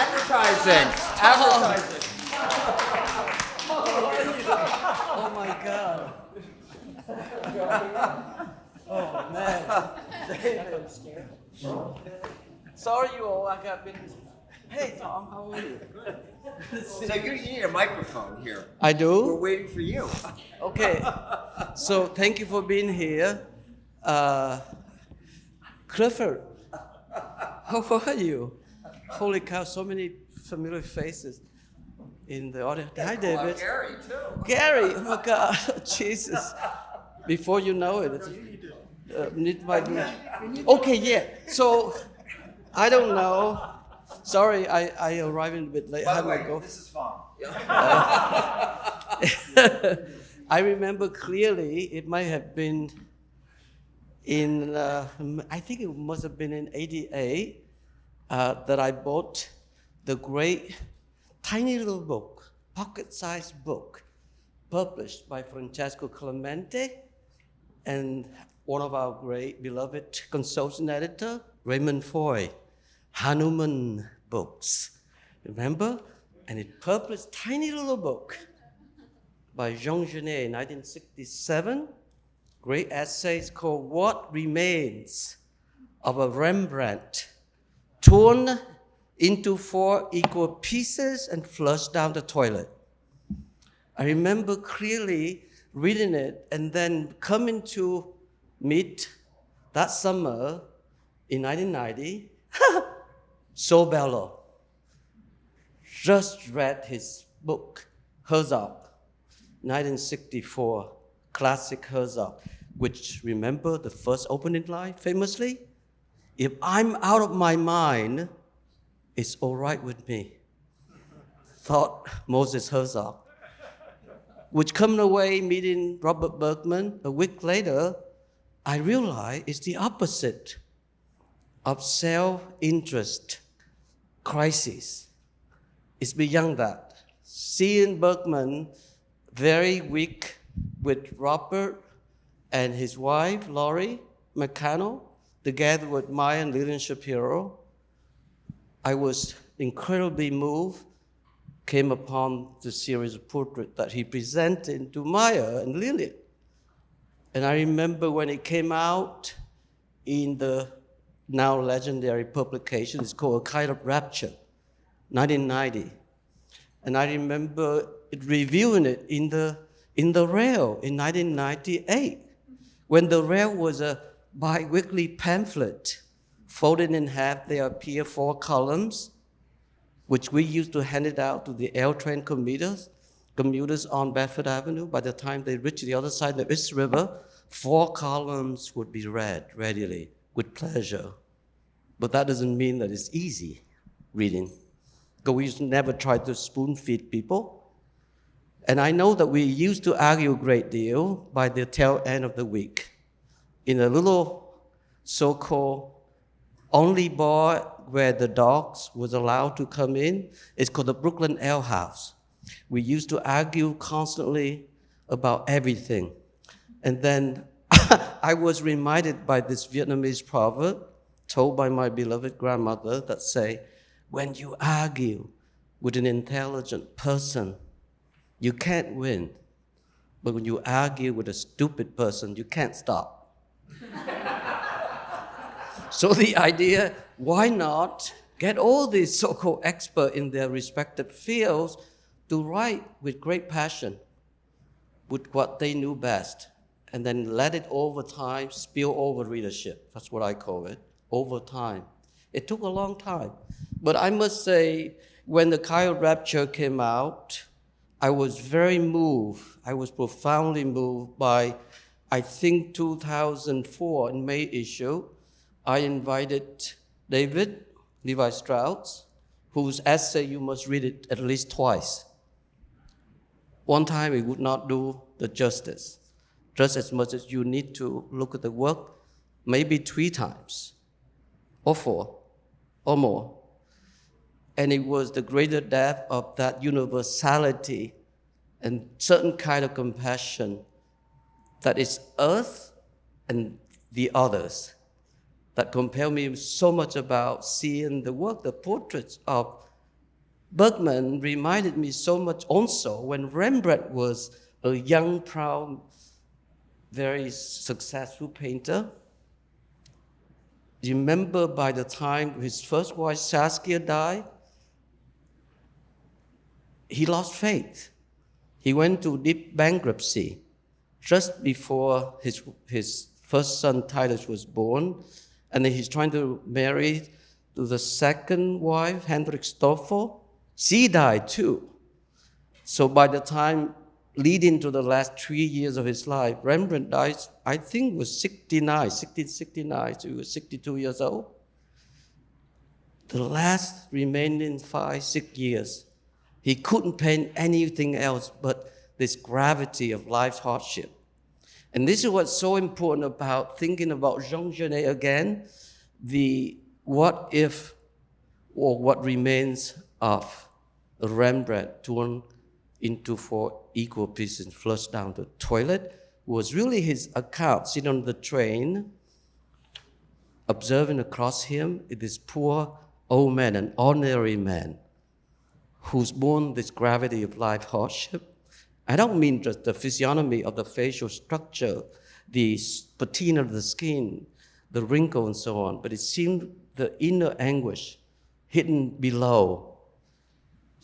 Advertising. Advertising. Oh my God. Oh man. David. Sorry you all, I got been. Hey Tom, how are you? So you need a microphone here. I do? We're waiting for you. Okay. So thank you for being here. Clifford, how are you? Holy cow, so many familiar faces in the audience. Hi, David. Gary, too. Gary, oh my God, Jesus. Before you know it, it's okay, yeah. So, I don't know. Sorry, I arrived a bit late. By the way, this is fun. I remember clearly, it might have been in, I think it must have been in 88, that I bought the great, tiny little book, pocket-sized book, published by Francesco Clemente and one of our great beloved consultant editor, Raymond Foy, Hanuman Books. Remember? And it published tiny little book by Jean Genet in 1967. Great essays called What Remains of a Rembrandt, torn into 4 equal pieces and flushed down the toilet. I remember clearly reading it and then coming to meet that summer in 1990, So Bello just read his book, Herzog, 1964, classic Herzog, which, remember the first opening line famously? If I'm out of my mind, it's all right with me, thought Moses Herzog. Which coming away meeting Robert Bergman a week later, I realized it's the opposite of self-interest crisis. It's beyond that. Seeing Bergman very weak with Robert and his wife, Laurie McCannell, together with Maya and Lillian Shapiro, I was incredibly moved, came upon the series of portraits that he presented to Maya and Lillian. And I remember when it came out in the now legendary publication, it's called A Kind of Rapture, 1990. And I remember reviewing it in the Rail in 1998, when the Rail was a bi-weekly pamphlet. Folded in half, there appear 4 columns, which we used to hand it out to the L train commuters on Bedford Avenue. By the time they reached the other side of the East River, 4 columns would be read readily, with pleasure. But that doesn't mean that it's easy reading, because we used to never try to spoon-feed people. And I know that we used to argue a great deal by the tail end of the week. In a little so-called only bar where the dogs was allowed to come in, it's called the Brooklyn Ale House. We used to argue constantly about everything. And then I was reminded by this Vietnamese proverb told by my beloved grandmother that say, when you argue with an intelligent person, you can't win. But when you argue with a stupid person, you can't stop. So the idea, why not get all these so-called experts in their respective fields to write with great passion, with what they knew best, and then let it over time spill over readership. That's what I call it, over time. It took a long time. But I must say, when The Kind of Rapture came out, I was very moved. I was profoundly moved by, I think, 2004 in May issue. I invited David, Levi Strauss, whose essay you must read it at least twice. One time it would not do the justice, just as much as you need to look at the work, maybe 3 times, or 4, or more. And it was the greater depth of that universality and certain kind of compassion that is earth and the others that compel me so much about seeing the work, the portraits of Bergman reminded me so much also when Rembrandt was a young, proud, very successful painter. Remember by the time his first wife Saskia died, he lost faith. He went to deep bankruptcy just before his first son Titus was born, and then he's trying to marry to the second wife, Hendrik Stoffel. She died too. So by the time leading to the last 3 years of his life, Rembrandt died, I think was 1669, so he was 62 years old. The last remaining 5-6 years, he couldn't paint anything else but this gravity of life's hardship. And this is what's so important about thinking about Jean Genet again, the what if or what remains of a Rembrandt torn into 4 equal pieces and flushed down the toilet was really his account, sitting on the train, observing across him this poor old man, an ordinary man, who's born this gravity of life hardship. I don't mean just the physiognomy of the facial structure, the patina of the skin, the wrinkle and so on, but it seemed the inner anguish hidden below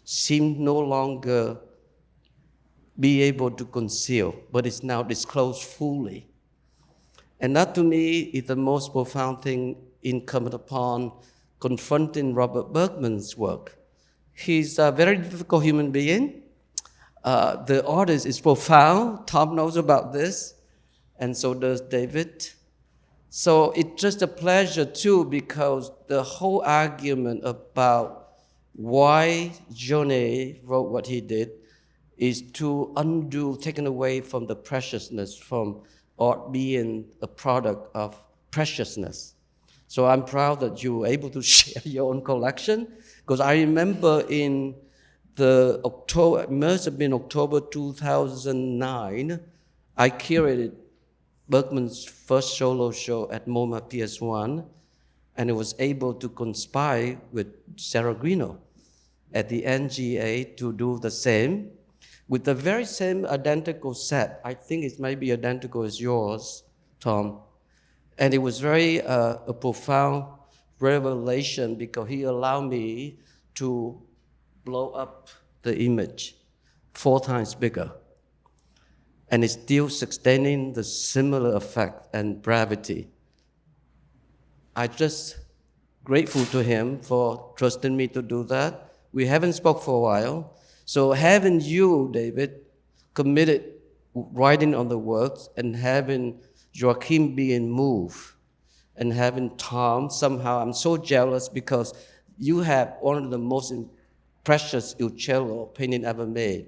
seemed no longer be able to conceal, but it's now disclosed fully. And that to me is the most profound thing incumbent upon confronting Robert Bergman's work. He's a very difficult human being. The artist is profound. Tom knows about this, and so does David. So it's just a pleasure too, because the whole argument about why Genet wrote what he did is to undo, taken away from the preciousness, from art being a product of preciousness. So I'm proud that you were able to share your own collection, because I remember in the October, it must have been October 2009, I curated Bergman's first solo show at MoMA PS1, and it was able to conspire with Sarah Greeno at the NGA to do the same, with the very same identical set. I think it might be identical as yours, Tom. And it was very a profound revelation, because he allowed me to blow up the image 4 times bigger. And it's still sustaining the similar effect and gravity. I'm just grateful to him for trusting me to do that. We haven't spoke for a while. So having you, David, committed writing on the works, and having Joachim being moved, and having Tom, somehow I'm so jealous, because you have one of the most precious Uccello painting ever made,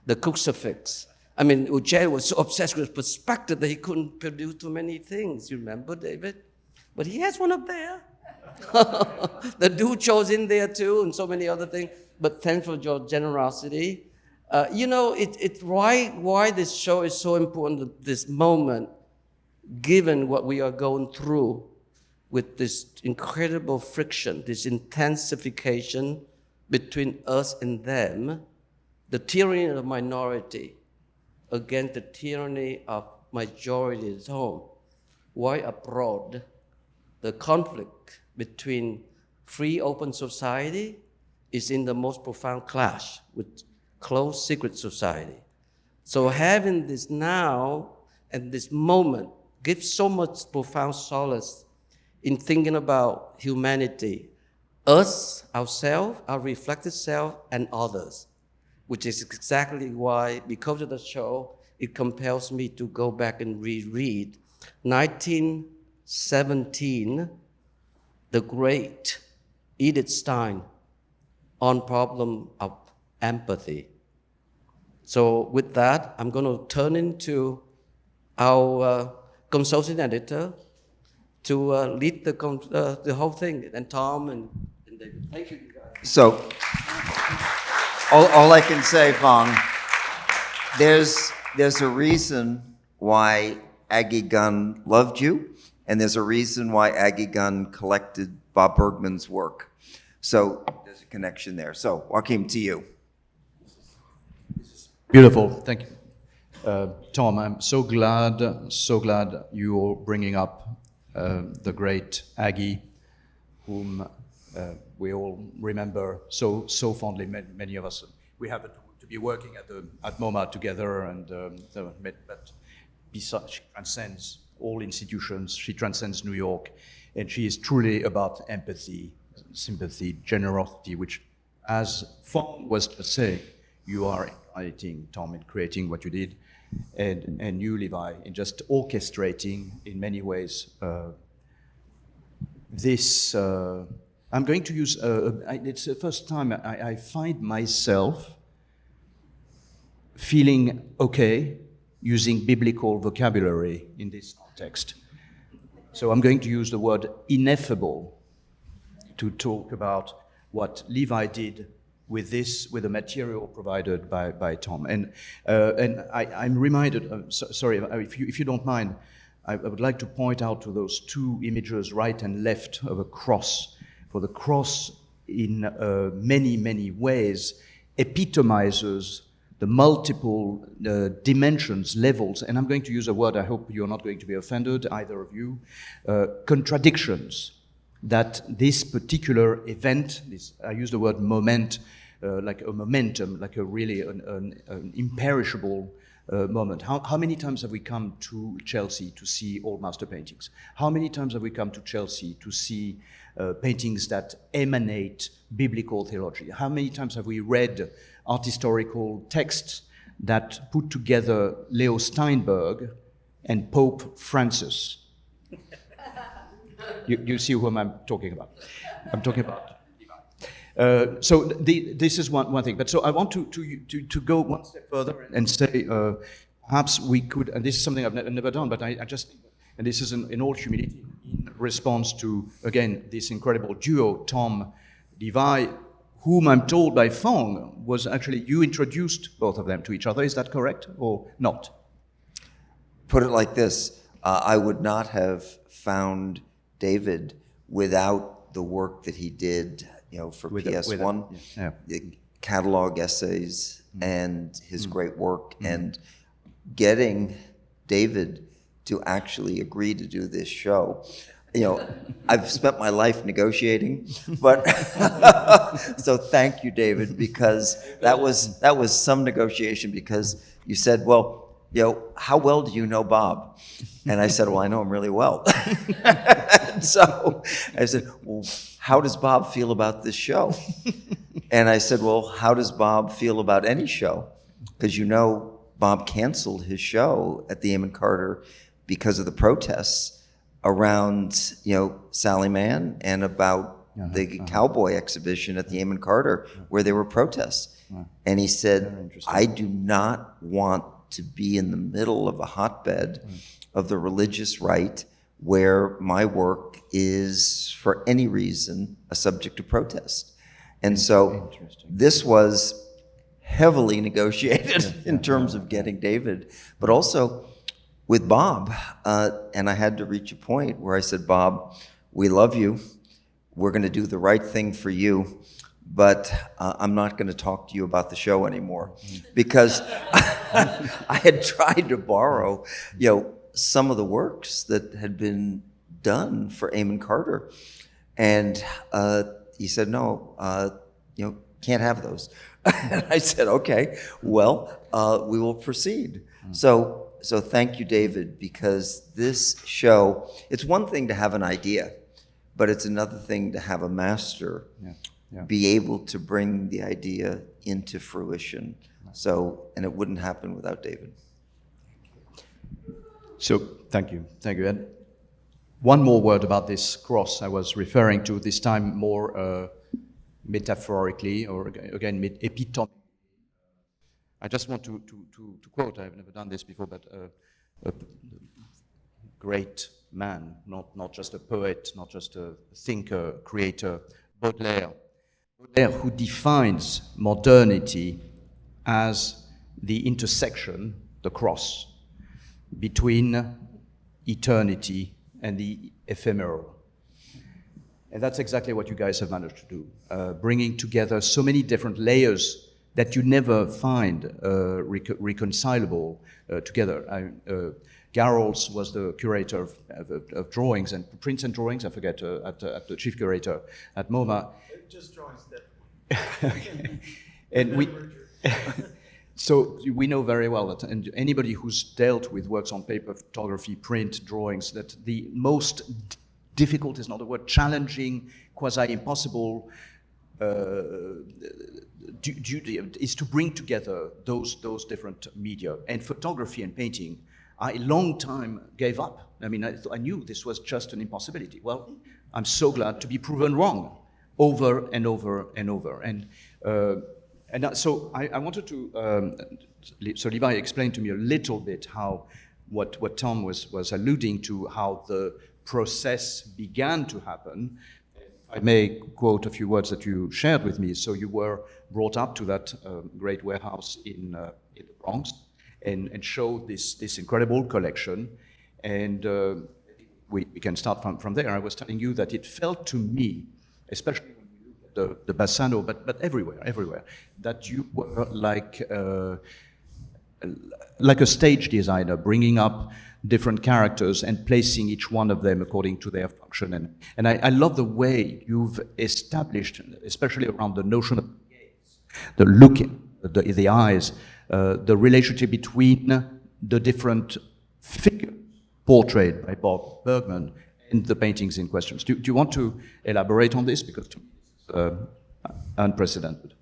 the crucifix. I mean, Uccello was so obsessed with perspective that he couldn't produce too many things. You remember, David? But he has one up there. The Ducho's in there too, and so many other things. But thanks for your generosity. It's why this show is so important at this moment, given what we are going through with this incredible friction, this intensification between us and them, the tyranny of the minority against the tyranny of majority at home. Why abroad? The conflict between free, open society is in the most profound clash with closed, secret society. So having this now and this moment gives so much profound solace in thinking about humanity, us, ourselves, our reflected self, and others, which is exactly why, because of the show, it compels me to go back and reread 1917, the great Edith Stein on problem of empathy. So with that, I'm going to turn into our consulting editor to lead the whole thing, and Tom and David. Thank you, guys. So, all I can say, Fong, there's a reason why Aggie Gunn loved you, and there's a reason why Aggie Gunn collected Bob Bergman's work. So there's a connection there. So Joachim, to you. Beautiful, thank you. Tom, I'm so glad you're bringing up the great Aggie, whom we all remember so fondly, many of us. We happened to be working at MoMA together, and but Pissarro, she transcends all institutions, she transcends New York, and she is truly about empathy, sympathy, generosity, which, as Fong was to say, you are inviting, Tom, in creating what you did, and you, Levi, in just orchestrating, in many ways, this. I'm going to use, it's the first time I find myself feeling okay using biblical vocabulary in this context. So I'm going to use the word ineffable to talk about what Levi did with the material provided by Tom. And I'm reminded, sorry, if you don't mind, I would like to point out to those two images, right and left, of a cross. For the cross, in many, many ways, epitomizes the multiple dimensions, levels, and I'm going to use a word, I hope you're not going to be offended, either of you, contradictions that this particular event, I use the word moment, like a momentum, like a really an imperishable moment. How many times have we come to Chelsea to see old master paintings? How many times have we come to Chelsea to see paintings that emanate biblical theology? How many times have we read art historical texts that put together Leo Steinberg and Pope Francis? You see whom I'm talking about. I'm talking about Levi. So this is one thing. But so I want to go one step further and say perhaps we could, and this is something I've never done, but I just, and this is in all humility, in response to, again, this incredible duo, Tom, Levi, whom I'm told by Fong was actually, you introduced both of them to each other. Is that correct or not? Put it like this, I would not have found David without the work that he did, for PS1, the catalog essays, and his great work, and getting David to actually agree to do this show. I've spent my life negotiating, but so thank you, David, because that was some negotiation, because you said, well, how well do you know Bob? And I said, well, I know him really well. And so I said, well, how does Bob feel about this show? And I said, well, how does Bob feel about any show? Because Bob canceled his show at the Amon Carter because of the protests around, Sally Mann and about the cowboy exhibition at the Amon Carter, where there were protests. And he said, I do not want to be in the middle of a hotbed of the religious right where my work is, for any reason, a subject of protest. And so this was heavily negotiated in terms of getting David, but also with Bob. And I had to reach a point where I said, Bob, we love you. We're going to do the right thing for you, but I'm not going to talk to you about the show anymore, because I had tried to borrow, some of the works that had been done for Amon Carter, and he said, no, can't have those. And I said, okay, well, we will proceed. So thank you, David, because this show, it's one thing to have an idea, but it's another thing to have a master be able to bring the idea into fruition. So, and it wouldn't happen without David. So, thank you. And one more word about this cross I was referring to, this time more metaphorically, or again, epitome. I just want to quote, I've never done this before, but a great man, not just a poet, not just a thinker, creator, Baudelaire, who defines modernity as the intersection, the cross, between eternity and the ephemeral. And that's exactly what you guys have managed to do, bringing together so many different layers that you never find reconcilable together. Garrels was the curator of drawings and prints and drawings, I forget, at the chief curator at MoMA. Just drawings that. And we, so we know very well that, and anybody who's dealt with works on paper, photography, print, drawings, that the most difficult is not the word, challenging, quasi-impossible duty is to bring together those different media. And photography and painting, I a long time gave up. I mean, I knew this was just an impossibility. Well, I'm so glad to be proven wrong over and over and over. And so I wanted to, so Levi explained to me a little bit how, what Tom was alluding to, how the process began to happen. I may quote a few words that you shared with me. So you were brought up to that great warehouse in the Bronx and showed this incredible collection. And we can start from there. I was telling you that it felt to me, especially when you look at the Bassano, but everywhere, that you were like a stage designer, bringing up different characters and placing each one of them according to their function. And I love the way you've established, especially around the notion of the look, the eyes, the relationship between the different figures portrayed by Bob Bergman and the paintings in question. Do you want to elaborate on this? Because to me, it's unprecedented.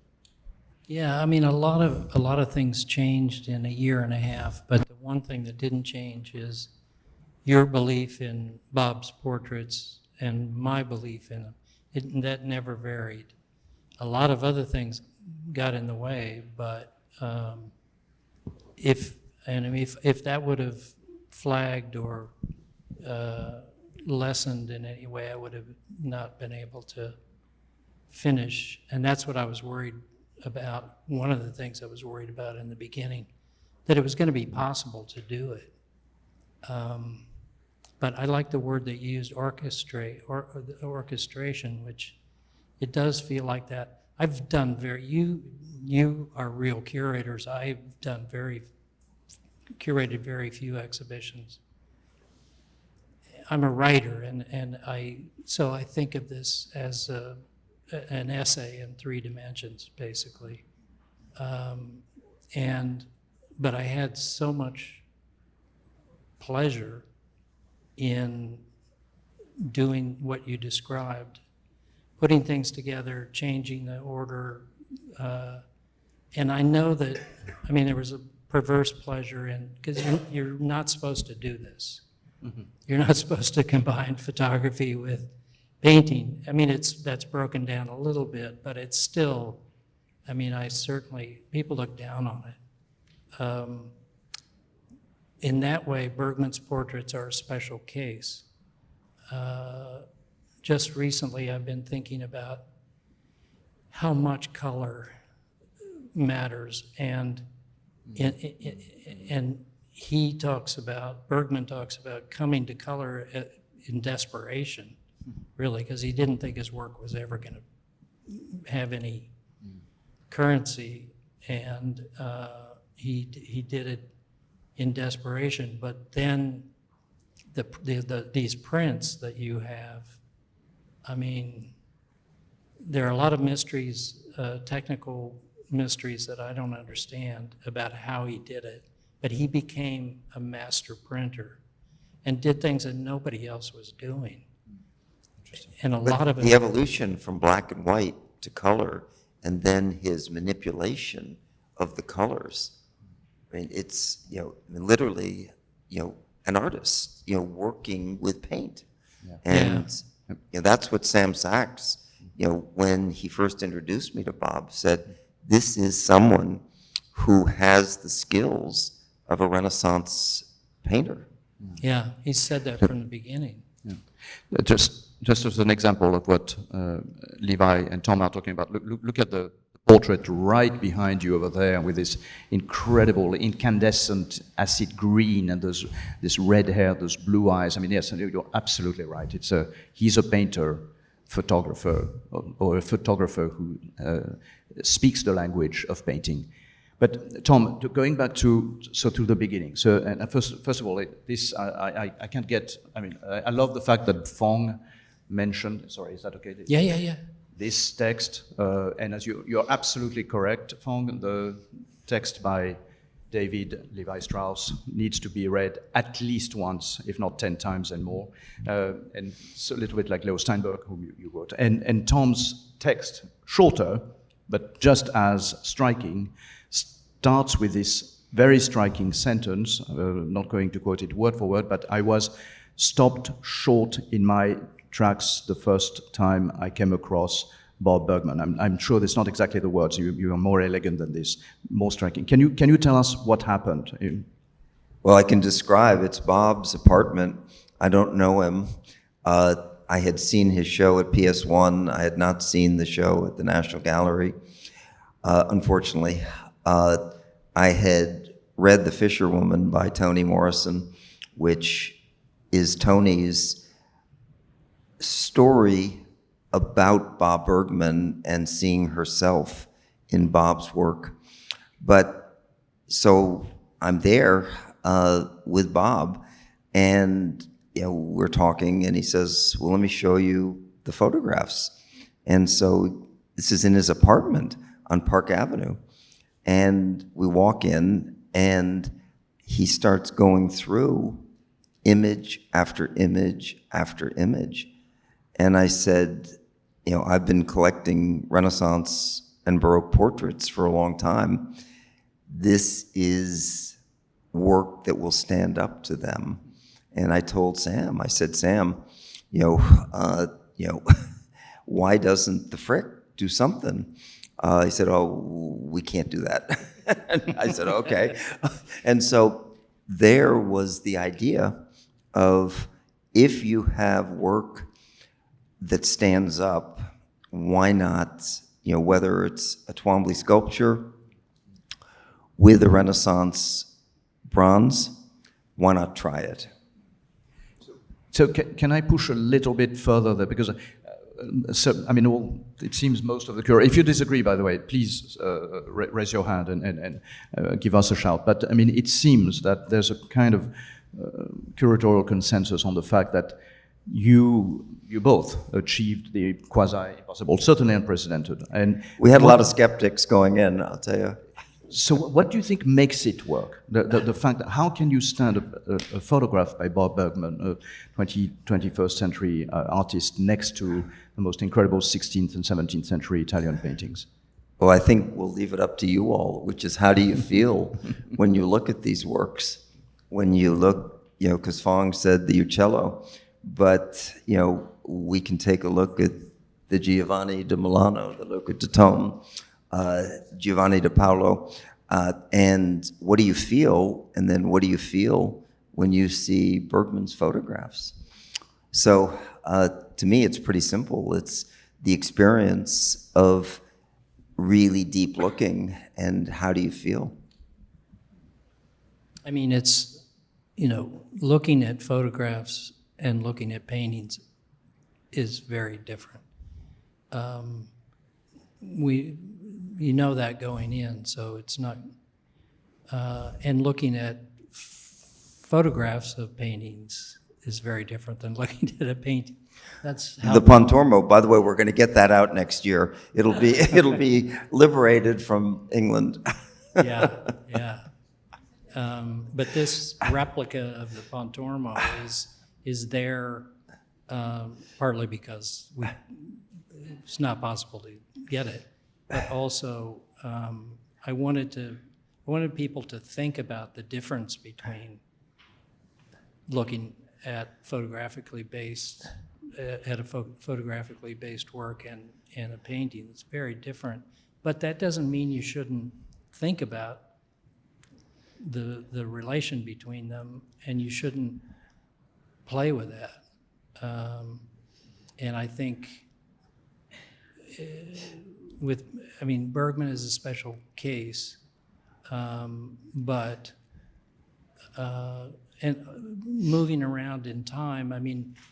Yeah, I mean, a lot of things changed in a year and a half, but the one thing that didn't change is your belief in Bob's portraits and my belief in them. That never varied. A lot of other things got in the way, but if that would have flagged or lessened in any way, I would have not been able to finish, and that's what I was worried about. One of the things I was worried about in the beginning, that it was going to be possible to do it. But I like the word that you used, orchestrate, or the orchestration, which it does feel like that. I've done you are real curators. I've done curated very few exhibitions. I'm a writer, and so I think of this as an essay in 3 dimensions, basically. But I had so much pleasure in doing what you described, putting things together, changing the order. And I know that, I mean, there was a perverse pleasure in, because you're not supposed to do this. Mm-hmm. You're not supposed to combine photography with painting. I mean, that's broken down a little bit, but it's still, I mean, people look down on it. In that way, Bergman's portraits are a special case. Just recently, I've been thinking about how much color matters, and Bergman talks about coming to color in desperation, really, because he didn't think his work was ever going to have any currency, and he did it in desperation. But then these prints that you have, I mean, there are a lot of mysteries, technical mysteries that I don't understand about how he did it, but he became a master printer and did things that nobody else was doing. And a lot of it, the evolution from black and white to color, and then his manipulation of the colors. I mean, it's, literally, an artist, working with paint. Yeah. And that's what Sam Sachs, when he first introduced me to Bob, said, this is someone who has the skills of a Renaissance painter. Yeah, he said that from the beginning. Yeah. Just as an example of what Levi and Tom are talking about, look at the portrait right behind you over there with this incredible incandescent acid green and this red hair, those blue eyes. I mean, yes, you're absolutely right. He's a painter photographer or a photographer who speaks the language of painting. But Tom, going back to the beginning. So, and first of all, I can't get. I mean, I love the fact that Fong mentioned. Sorry, is that okay? Yeah. This text, and as you're absolutely correct, Fong, the text by David Levi Strauss needs to be read at least once, if not 10 times and more. And it's a little bit like Leo Steinberg, whom you wrote. And Tom's text, shorter, but just as striking, starts with this very striking sentence, not going to quote it word for word, but I was stopped short in my tracks the first time I came across Bob Bergman. I'm sure that's not exactly the words. You are more elegant than this, more striking. Can you tell us what happened? Well, I can describe. It's Bob's apartment. I don't know him. I had seen his show at PS1. I had not seen the show at the National Gallery, unfortunately. I had read The Fisherwoman by Toni Morrison, which is Toni's story about Bob Bergman and seeing herself in Bob's work. But so I'm there with Bob, and we're talking, and he says, well, let me show you the photographs. And so this is in his apartment on Park Avenue. And we walk in, and he starts going through image after image after image. And I said, I've been collecting Renaissance and Baroque portraits for a long time. This is work that will stand up to them. And I told Sam, I said, Sam, why doesn't the Frick do something? He said, oh, we can't do that. And I said, okay. And so there was the idea of, if you have work that stands up, why not, whether it's a Twombly sculpture with a Renaissance bronze, why not try it? So can I push a little bit further there? Because, it seems most of the if you disagree, by the way, please raise your hand and give us a shout. But, it seems that there's a kind of curatorial consensus on the fact that you both achieved the quasi-impossible, certainly unprecedented. And we had a lot of skeptics going in, I'll tell you. So what do you think makes it work? The fact that how can you stand a photograph by Bob Bergman, a 21st century artist, next to the most incredible 16th and 17th century Italian paintings? Well, I think we'll leave it up to you all, which is, how do you feel when you look at these works? When you look, because Fong said the Uccello, but, we can take a look at the Giovanni da Milano, the Luca di Tone, Giovanni da Paolo, and what do you feel? And then what do you feel when you see Bergman's photographs? So to me, it's pretty simple. It's the experience of really deep looking, and how do you feel? It's, looking at photographs and looking at paintings is very different. You know that going in, so it's not, and looking at photographs of paintings is very different than looking at a painting. That's how the Pontormo, by the way, we're going to get that out next year. It'll be liberated from England. Yeah. But this replica of the Pontormo is there partly because it's not possible to get it, but also I wanted people to think about the difference between looking at a photographically based work and a painting. It's very different, but that doesn't mean you shouldn't think about the relation between them, and you shouldn't play with that. And I think Bergman is a special case, but and moving around in time,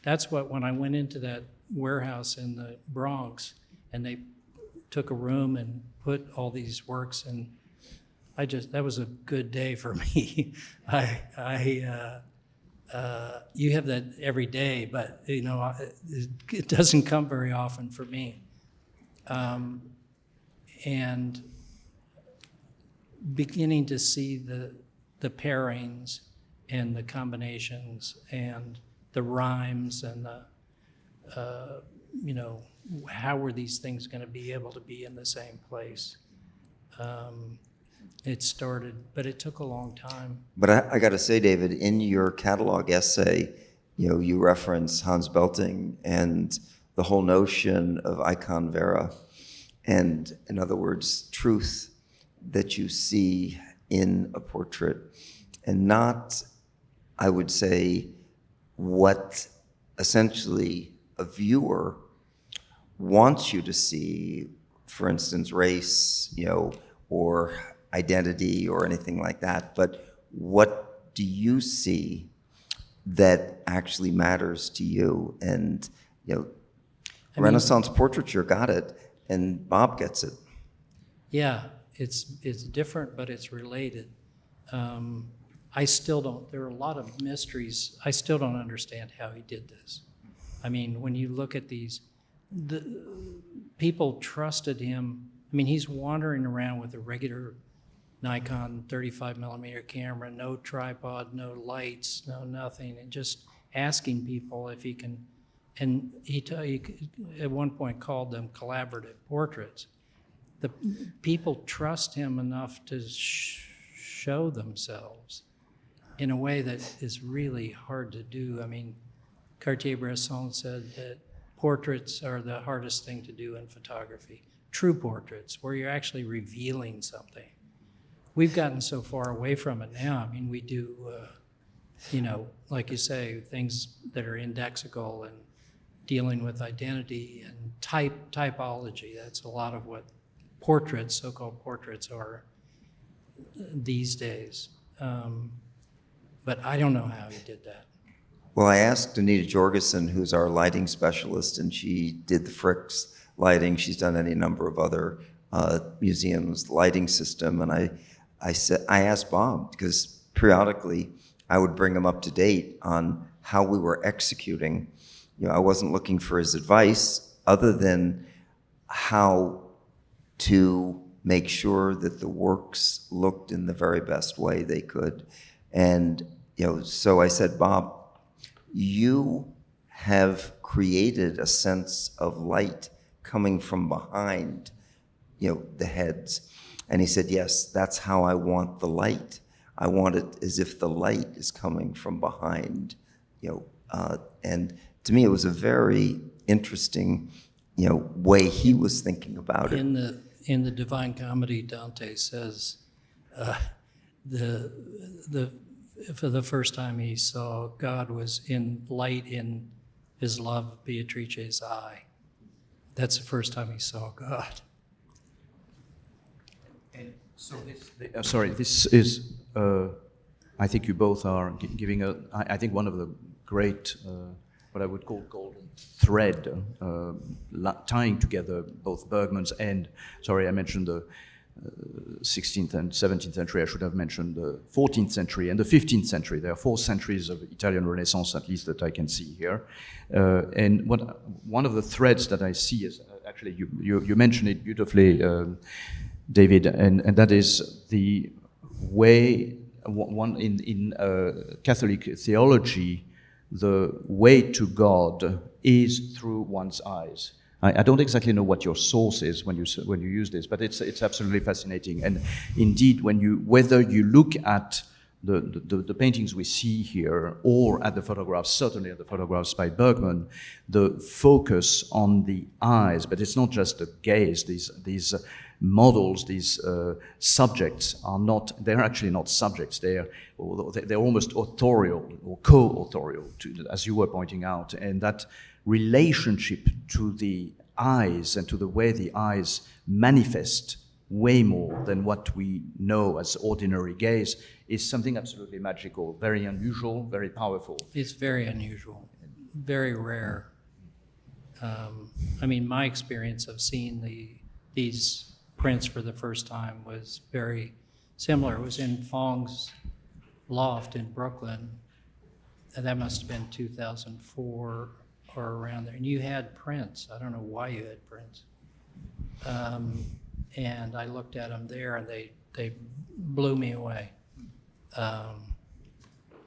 that's what, when I went into that warehouse in the Bronx, and they took a room and put all these works, and that was a good day for me. You have that every day, but it doesn't come very often for me. And beginning to see the pairings and the combinations and the rhymes and how were these things going to be able to be in the same place? It started, but it took a long time. But I got to say, David, in your catalog essay, you reference Hans Belting and the whole notion of icon vera, and in other words, truth that you see in a portrait, and not, I would say, what essentially a viewer wants you to see, for instance, race, or identity or anything like that, but what do you see that actually matters to you? And Renaissance portraiture got it, and Bob gets it. Yeah, it's different, but it's related. I still don't. There are a lot of mysteries. I still don't understand how he did this. I mean, when you look at these, the people trusted him. I mean, he's wandering around with a regular Nikon 35 millimeter camera, no tripod, no lights, no nothing, and just asking people if he can. And he at one point called them collaborative portraits. The people trust him enough to show themselves in a way that is really hard to do. I mean, Cartier-Bresson said that portraits are the hardest thing to do in photography. True portraits, where you're actually revealing something. We've gotten so far away from it now. I mean, we do, like you say, things that are indexical and dealing with identity and typology. That's a lot of what portraits, so-called portraits, are these days. But I don't know how he did that. Well, I asked Anita Jorgensen, who's our lighting specialist, and she did the Frick's lighting. She's done any number of other museums' lighting system, and I asked Bob, because periodically I would bring him up to date on how we were executing. I wasn't looking for his advice other than how to make sure that the works looked in the very best way they could. And, so I said, Bob, you have created a sense of light coming from behind, the heads. And he said, yes, that's how I want the light. I want it as if the light is coming from behind, and to me, it was a very interesting, way he was thinking about it. In the Divine Comedy, Dante says for the first time he saw God was in light in his love Beatrice's eye. That's the first time he saw God. And so this is, I think you both are giving I think one of the great, what I would call golden thread, tying together both Bergman's and, I mentioned the 16th and 17th century. I should have mentioned the 14th century and the 15th century. There are 4 centuries of Italian Renaissance, at least, that I can see here. And one of the threads that I see is, actually, you mentioned it beautifully, David, and that is the way, in Catholic theology, the way to God is through one's eyes. I don't exactly know what your source is when you use this, but it's absolutely fascinating. And indeed, whether you look at the paintings we see here, or at the photographs, certainly at the photographs by Bergman, the focus on the eyes, but it's not just the gaze. These models, these subjects they're actually not subjects. They're almost authorial or co-authorial, as you were pointing out, and that relationship to the eyes and to the way the eyes manifest way more than what we know as ordinary gaze is something absolutely magical, very unusual, very powerful. It's very unusual, very rare. I mean, my experience of seeing these prints for the first time was very similar. It was in Fong's loft in Brooklyn, and that must have been 2004 or around there. And you had prints. I don't know why you had prints. And I looked at them there, and they blew me away.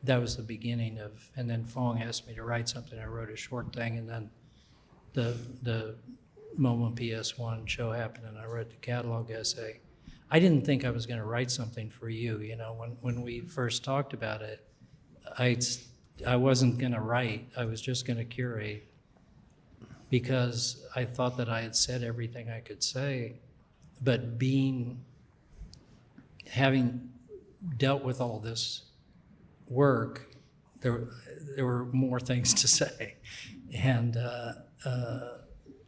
That was the beginning of, and then Fong asked me to write something. I wrote a short thing, and then the moment PS1 show happened, and I wrote the catalog essay. I didn't think I was going to write something for you. You know, when we first talked about it, I wasn't going to write. I was just going to curate, because I thought that I had said everything I could say. But having dealt with all this work, there were more things to say, and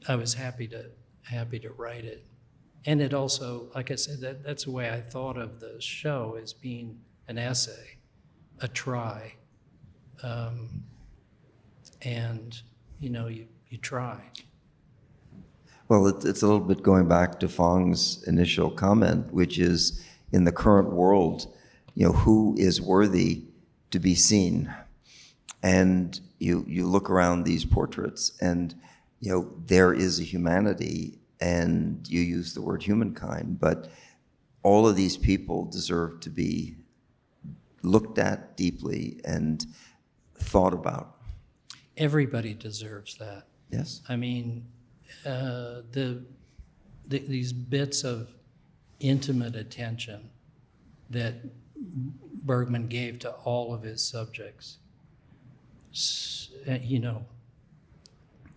I was happy to write it. And it also, like I said, that's the way I thought of the show, as being an essay, a try, and you try. Well, it's a little bit going back to Fong's initial comment, which is, in the current world, who is worthy to be seen? And you look around these portraits, and there is a humanity, and you use the word humankind, but all of these people deserve to be looked at deeply and thought about. Everybody deserves that. Yes. I mean, these bits of intimate attention that Bergman gave to all of his subjects,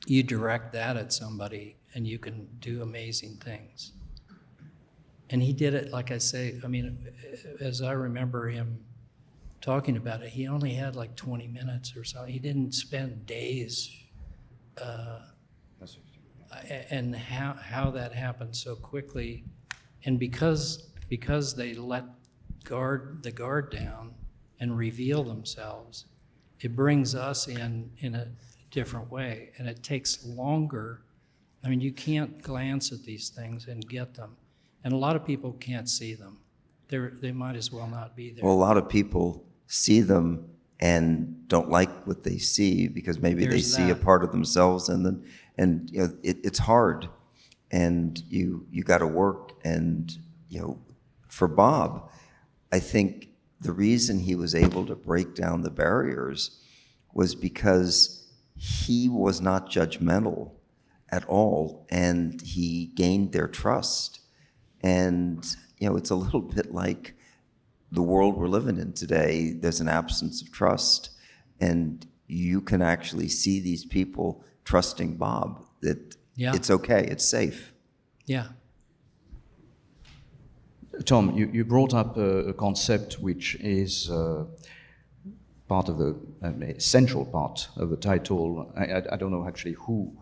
you direct that at somebody and you can do amazing things. And he did it, like I say, I mean, as I remember him talking about it, he only had like 20 minutes or so. He didn't spend days. And how that happened so quickly, and because they let the guard down and reveal themselves, it brings us in a different way, and it takes longer. I mean, you can't glance at these things and get them, and a lot of people can't see them. They might as well not be there. Well, a lot of people see them and don't like what they see, because maybe they see a part of themselves, and it's hard, and you got to work. And for Bob, I think the reason he was able to break down the barriers was because he was not judgmental at all, and he gained their trust. And it's a little bit like the world we're living in today. There's an absence of trust, and you can actually see these people trusting Bob that it's okay, it's safe. Yeah. Tom, you brought up a concept which is part of the essential part of the title. I don't know actually who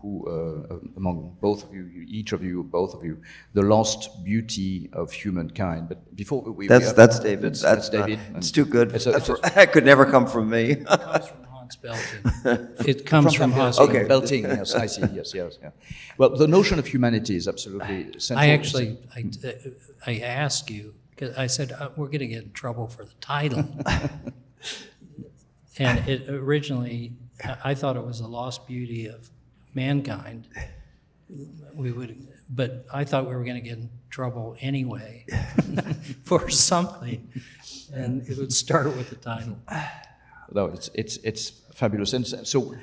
among both of you, each of you, both of you, the lost beauty of humankind. But before that's David. That's David. It's too good. That could never come from me. It comes from Hans Belting. It comes from Hans. Okay, Belting. Yes, I see. Yes. Yeah. Well, the notion of humanity is absolutely central. I asked you, because I said we're going to get in trouble for the title. And it originally, I thought it was the lost beauty of mankind. But I thought we were going to get in trouble anyway for something, and it would start with the title. No, it's fabulous. And so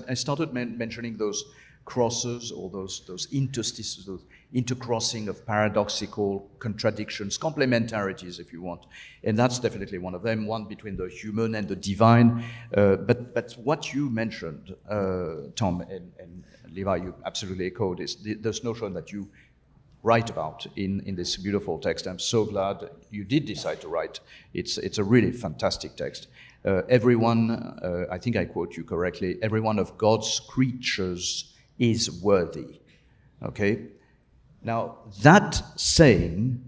I started mentioning those crosses, or those interstices, those intercrossing of paradoxical contradictions, complementarities, if you want. And that's definitely one of them, one between the human and the divine. But what you mentioned, Tom and Levi, you absolutely echoed, is this notion that you write about in this beautiful text. I'm so glad you did decide to write. It's a really fantastic text. Everyone, I think I quote you correctly, every one of God's creatures is worthy. Okay? Now, that saying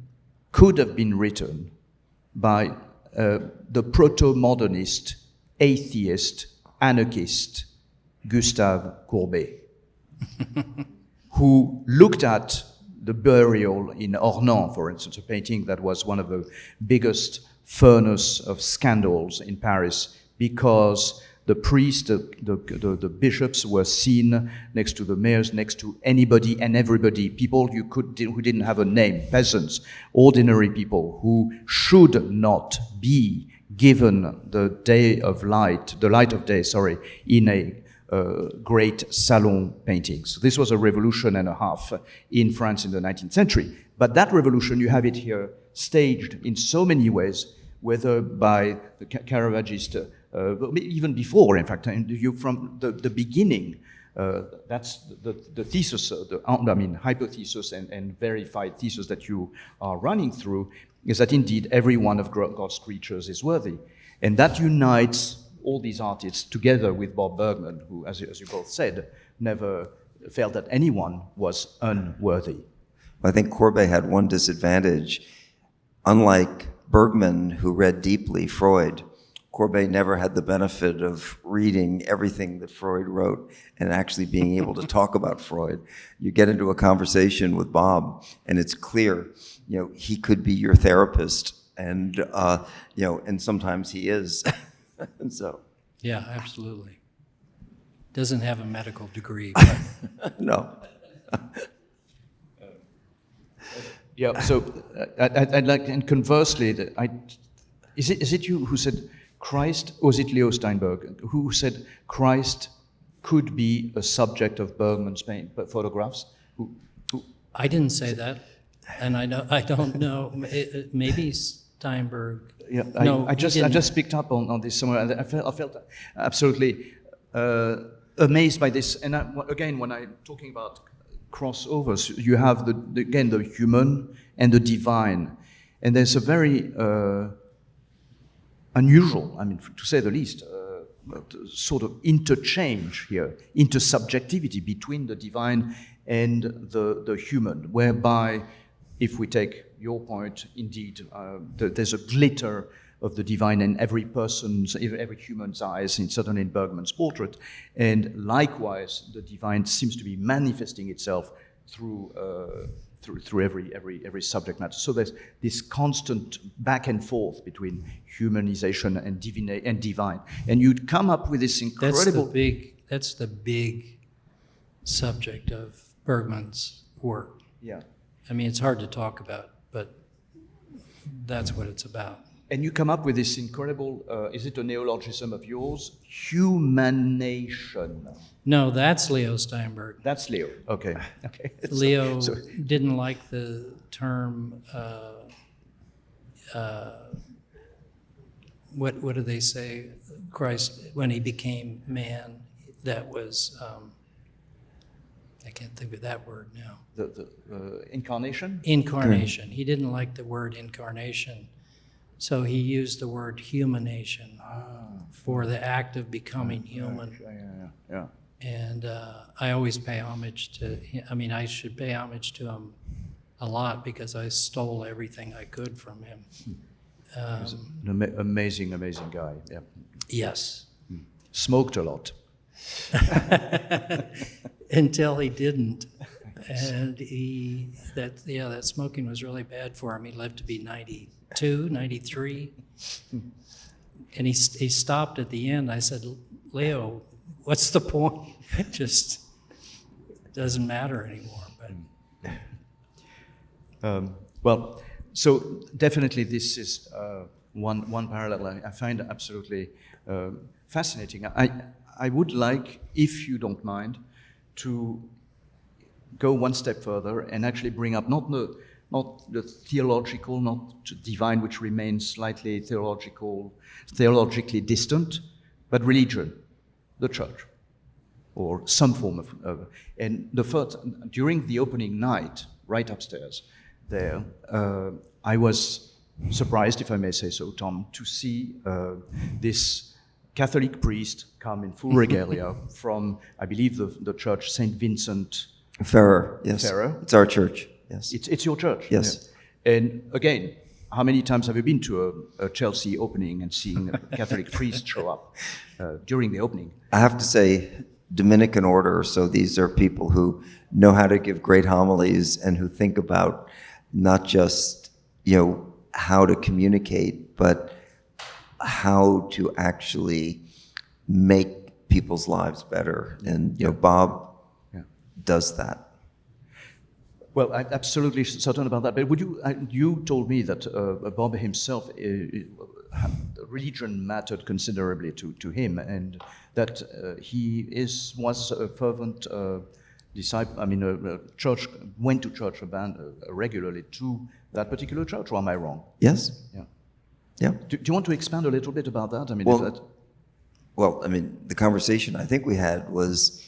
could have been written by the proto-modernist, atheist, anarchist Gustave Courbet. who looked at the burial in Ornans, for instance, a painting that was one of the biggest furnace of scandals in Paris, because the priests, the bishops were seen next to the mayors, next to anybody and everybody, people who didn't have a name, peasants, ordinary people who should not be given the light of day, in a great salon painting. So this was a revolution and a half in France in the 19th century. But that revolution, you have it here staged in so many ways, whether by the Caravagist, even before, in fact, from the beginning. That's the thesis, hypothesis and verified thesis that you are running through, is that indeed every one of God's creatures is worthy. And that unites all these artists together with Bob Bergman, who, as you both said, never felt that anyone was unworthy. I think Courbet had one disadvantage. Unlike Bergman, who read deeply Freud, Courbet never had the benefit of reading everything that Freud wrote and actually being able to talk about Freud. You get into a conversation with Bob, and it's clear, he could be your therapist, and and sometimes he is. And so. Yeah, absolutely. Doesn't have a medical degree, but No. Yeah. So I'd like, and conversely, is it you who said Christ, or was it Leo Steinberg who said Christ could be a subject of Bergman's photographs? I didn't say that, and I don't know. Maybe Steinberg. Yeah, No, I just picked up on this somewhere, and I felt absolutely amazed by this. And again, when I'm talking about crossovers, you have the human and the divine, and there's a very unusual, to say the least, sort of interchange here, intersubjectivity between the divine and the human, whereby, if we take your point, indeed, there's a glitter of the divine in every human's eyes, and certainly in Bergman's portrait, and likewise, the divine seems to be manifesting itself through every subject matter. So there's this constant back and forth between humanization and divine, and you'd come up with this incredible. That's the big subject of Bergman's work. Yeah. It's hard to talk about, but that's what it's about. And you come up with this incredible, is it a neologism of yours? Humanation. No, that's Leo Steinberg. That's Leo. Okay. Leo didn't like the term, what do they say? Christ, when he became man, that was, I can't think of that word now. The incarnation? Incarnation. He didn't like the word incarnation, so he used the word humanation for the act of becoming human. Yeah. And I always pay homage to him. I should pay homage to him a lot because I stole everything I could from him. He's an amazing guy. Yeah. Yes. Smoked a lot. Until he didn't. And that smoking was really bad for him. He lived to be 92, 93. And he stopped at the end. I said, Leo, what's the point? It just doesn't matter anymore. But well, so definitely this is one parallel I find absolutely fascinating. I would like, if you don't mind, to go one step further and actually bring up not the theological, not divine, which remains slightly theologically distant, but religion, the church, or some form of. And during the opening night, right upstairs there, I was surprised, if I may say so, Tom, to see this Catholic priest come in full regalia from, I believe, the church St. Vincent Ferrer, yes. Ferrer. It's our church, yes. It's your church? Yes. Yeah. And again, how many times have you been to a Chelsea opening and seeing a Catholic priest show up during the opening? I have to say, Dominican order. So these are people who know how to give great homilies and who think about not just, how to communicate, but how to actually make people's lives better. And, Bob does that. Well, I'm absolutely certain about that. But would you told me that Bob himself, religion mattered considerably to him, and that he was a fervent disciple. I mean, church, went to church regularly to that particular church. Or am I wrong? Yes. Yeah. Yeah. Do you want to expand a little bit about that? I mean, the conversation I think we had was,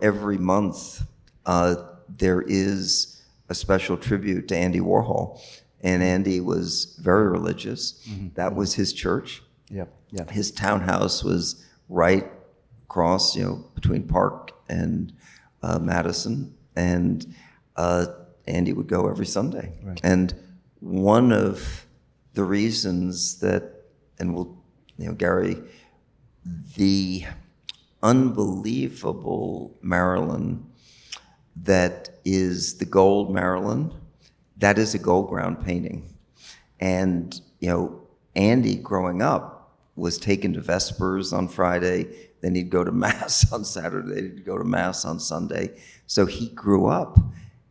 every month there is a special tribute to Andy Warhol, and Andy was very religious. Mm-hmm. That was his church. Yeah. His townhouse was right across, between Park and Madison, and Andy would go every Sunday. Right. And one of the reasons that, and Gary, the unbelievable Maryland that is the gold Maryland, that is a gold ground painting. And, Andy growing up was taken to Vespers on Friday, then he'd go to Mass on Saturday, he'd go to Mass on Sunday. So he grew up,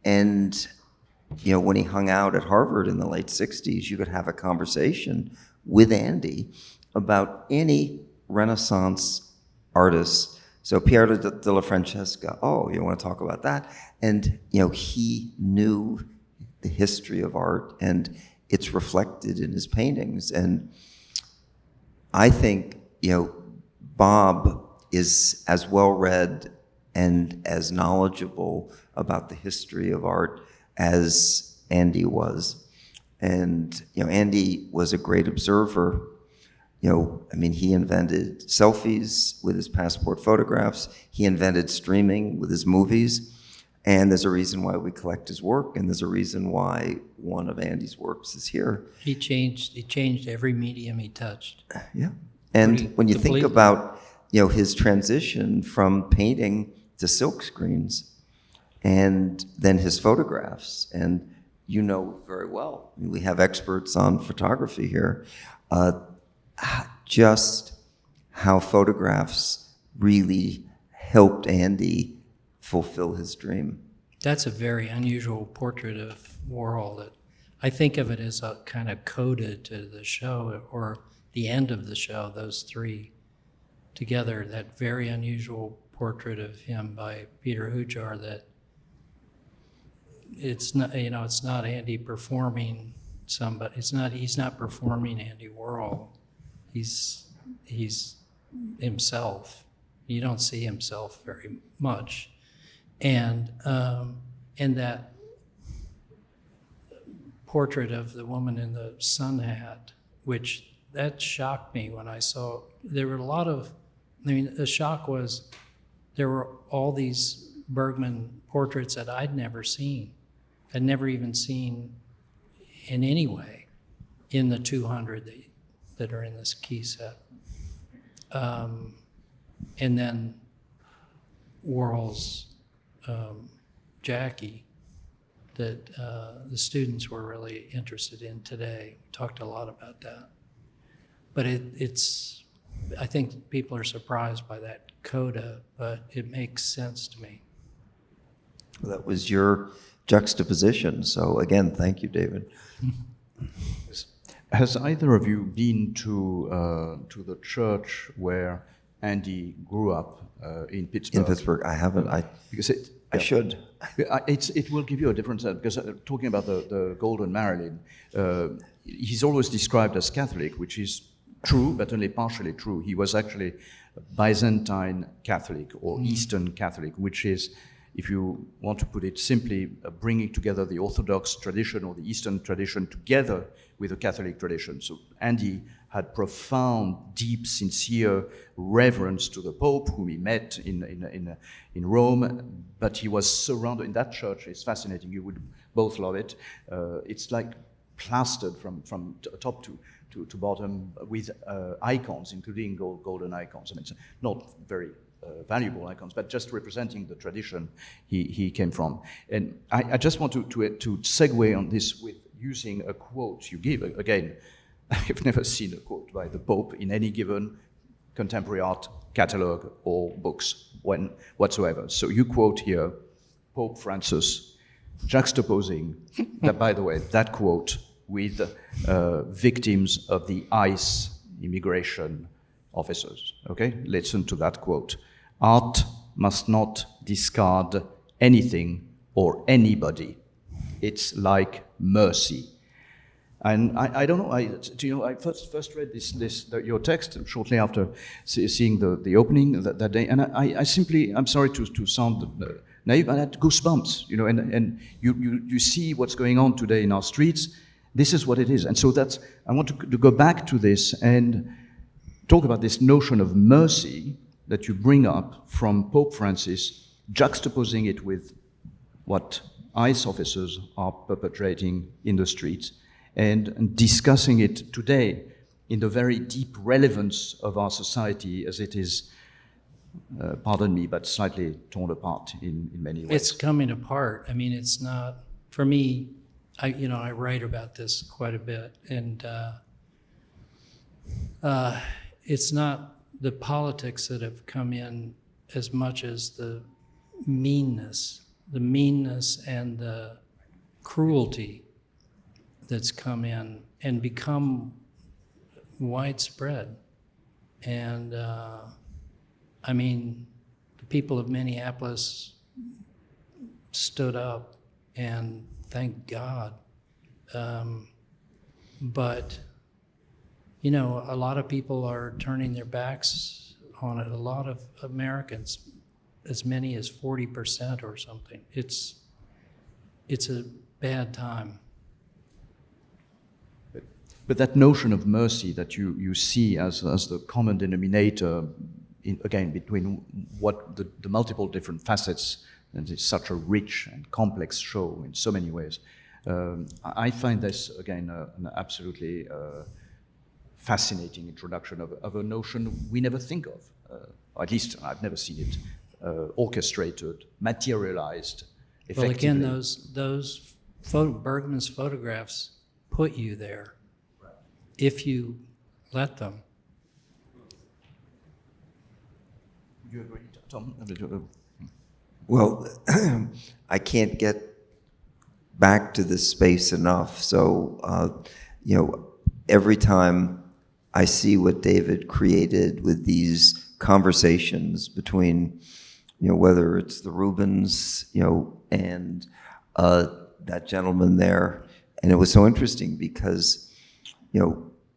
and, when he hung out at Harvard in the late 60s, you could have a conversation with Andy about any Renaissance artist. So Piero della Francesca, you want to talk about that? And, he knew the history of art, and it's reflected in his paintings. And I think, Bob is as well-read and as knowledgeable about the history of art as Andy was. And, Andy was a great observer. He invented selfies with his passport photographs. He invented streaming with his movies. And there's a reason why we collect his work, and there's a reason why one of Andy's works is here. He changed every medium he touched. Yeah. And when you think about, his transition from painting to silk screens, and then his photographs, and very well, we have experts on photography here, just how photographs really helped Andy fulfill his dream. That's a very unusual portrait of Warhol that I think of it as a kind of coda to the show, or the end of the show, those three together, that very unusual portrait of him by Peter Hujar, that it's not, it's not Andy performing somebody, he's not performing Andy Warhol. He's himself. You don't see himself very much. And that portrait of the woman in the sun hat, which that shocked me when I saw, there were a lot of, the shock was there were all these Bergman portraits that I'd never seen. I'd never even seen in any way in the 200 that are in this key set. And then Warhol's Jackie that the students were really interested in today. We talked a lot about that. But it's, I think people are surprised by that coda, but it makes sense to me. That was your juxtaposition. So again, thank you, David. Has either of you been to the church where Andy grew up in Pittsburgh? In Pittsburgh, I haven't. I should. It will give you a different sense, because talking about the Golden Marilyn, he's always described as Catholic, which is true, but only partially true. He was actually Byzantine Catholic or Eastern Catholic, which is, if you want to put it simply, bringing together the Orthodox tradition or the Eastern tradition together with the Catholic tradition. So Andy had profound, deep, sincere reverence to the Pope, whom he met in Rome, but he was surrounded in that church. It's fascinating. You would both love it. It's like plastered from top to bottom with icons, including golden icons. I mean, it's not very valuable icons, but just representing the tradition he came from. And I just want to segue on this with using a quote you give. Again, I've never seen a quote by the Pope in any given contemporary art catalogue or books whatsoever. So you quote here Pope Francis, juxtaposing that, by the way, that quote with victims of the ICE immigration officers. Okay, listen to that quote. Art must not discard anything or anybody. It's like mercy. And I don't know. I first read your text shortly after seeing the opening that day, and I'm sorry to sound naive, I had goosebumps. And you see what's going on today in our streets. This is what it is, and so I want to go back to this and talk about this notion of mercy that you bring up from Pope Francis, juxtaposing it with what ICE officers are perpetrating in the streets, and discussing it today in the very deep relevance of our society as it is, pardon me, but slightly torn apart in many ways. It's coming apart. I mean, it's not, for me, I write about this quite a bit, and it's not the politics that have come in as much as the meanness and the cruelty that's come in and become widespread. And I mean, the people of Minneapolis stood up, and thank God. But a lot of people are turning their backs on it. A lot of Americans, as many as 40% or something. It's a bad time. But that notion of mercy that you see as the common denominator, again, between what the multiple different facets, and it's such a rich and complex show in so many ways. I find this, again, an absolutely fascinating introduction of a notion we never think of. Or at least I've never seen it orchestrated, materialized effectively. Well, again, those Bergman's photographs put you there, if you let them. You agree, Tom? Well, I can't get back to this space enough. So, every time I see what David created with these conversations between, whether it's the Rubens, and that gentleman there, and it was so interesting because,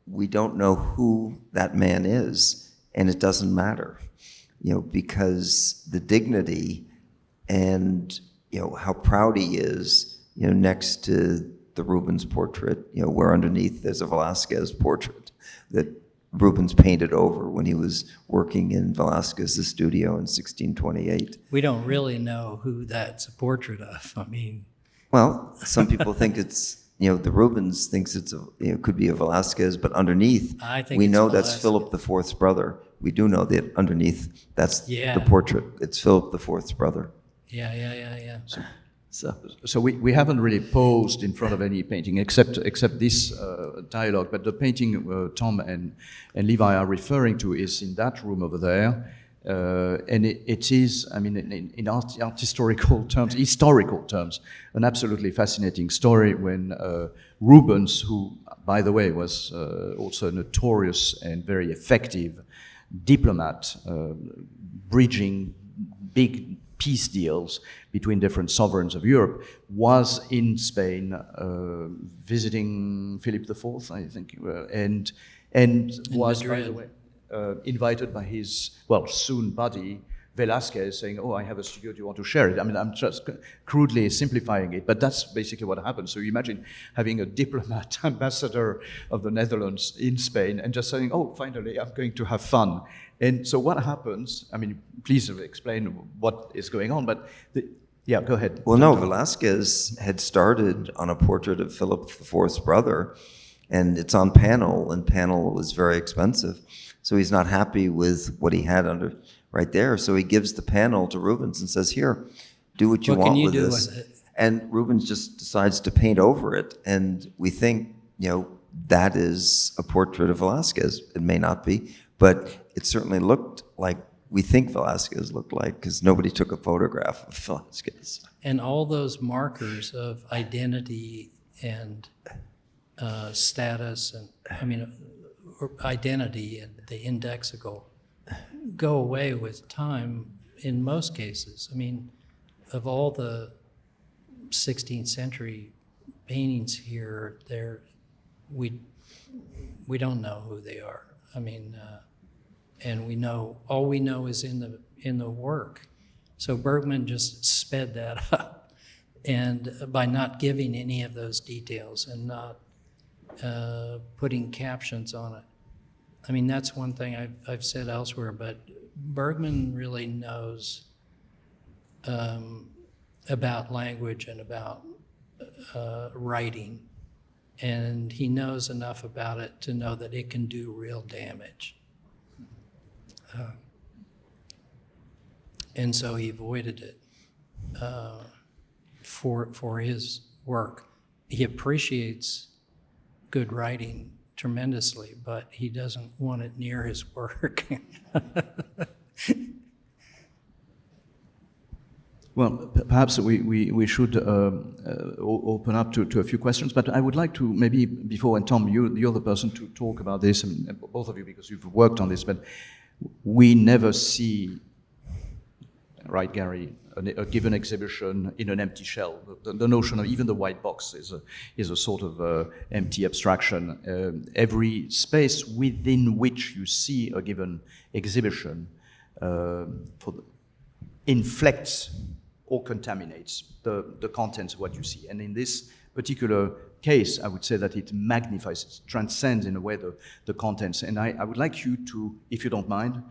we don't know who that man is, and it doesn't matter, because the dignity and, how proud he is, next to the Rubens portrait, where underneath there's a Velázquez portrait that Rubens painted over when he was working in Velázquez's studio in 1628. We don't really know who that's a portrait of. I mean, well, some people think it's, the Rubens thinks it's could be a Velázquez, but underneath, I think we it's know that's Velázquez. Philip IV's brother. We do know that underneath, that's Yeah. the portrait. It's Philip IV's brother. yeah. So we haven't really posed in front of any painting except this dialogue, but the painting Tom and Levi are referring to is in that room over there, and it is, I mean, in art historical terms, an absolutely fascinating story when Rubens, who, by the way, was also a notorious and very effective diplomat, bridging big peace deals between different sovereigns of Europe, was in Spain visiting Philip IV, I think, and was, by the way, invited by his, soon buddy, Velázquez, saying, "Oh, I have a studio, do you want to share it?" I mean, I'm just crudely simplifying it, but that's basically what happened. So you imagine having a diplomat, ambassador of the Netherlands in Spain, and just saying, "Oh, finally, I'm going to have fun." And so what happens, I mean, please explain what is going on, but yeah, go ahead. Well, no, Velázquez had started on a portrait of Philip IV's brother, and it's on panel, and panel was very expensive. So he's not happy with what he had under, right there. So he gives the panel to Rubens and says, here, do what you What can want you with do this. with it? And Rubens just decides to paint over it. And we think, that is a portrait of Velázquez. It may not be, but it certainly looked like we think Velázquez looked like, because nobody took a photograph of Velázquez. And all those markers of identity and status, and or identity and the indexical go away with time in most cases. Of all the 16th century paintings here, we don't know who they are. And all we know is in the work. So Bergman just sped that up, and by not giving any of those details and not putting captions on it. That's one thing I've said elsewhere, but Bergman really knows about language and about writing, and he knows enough about it to know that it can do real damage. And so he avoided it for his work. He appreciates good writing tremendously, but he doesn't want it near his work. Well, perhaps we should open up to a few questions, but I would like to maybe before, and Tom, you're the person to talk about this, and both of you, because you've worked on this, but we never see, right, Gary, a given exhibition in an empty shell. The notion of even the white box is a sort of empty abstraction. Every space within which you see a given exhibition inflects or contaminates the contents of what you see. And in this particular case, I would say that it magnifies, it transcends in a way the contents. And I would like you to, if you don't mind,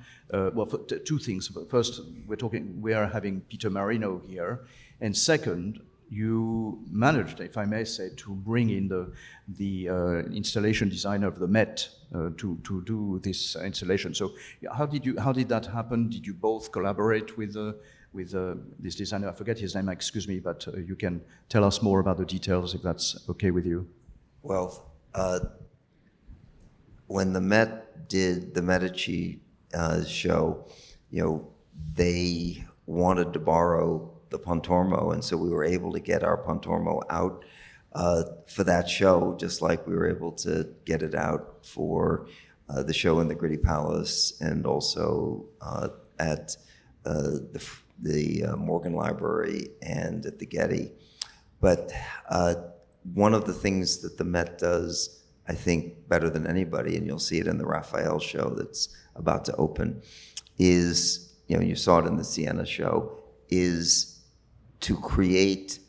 two things. First, we are having Peter Marino here, and second, you managed, if I may say, to bring in the installation designer of the Met to do this installation. So, how did that happen? Did you both collaborate with this designer? I forget his name, excuse me, but you can tell us more about the details if that's okay with you. Well, when the Met did the Medici show, they wanted to borrow the Pontormo, and so we were able to get our Pontormo out for that show, just like we were able to get it out for the show in the Gritty Palace, and also at the Morgan Library and at the Getty. But one of the things that the Met does, I think, better than anybody, and you'll see it in the Raphael show that's about to open, is, you saw it in the Siena show, is to create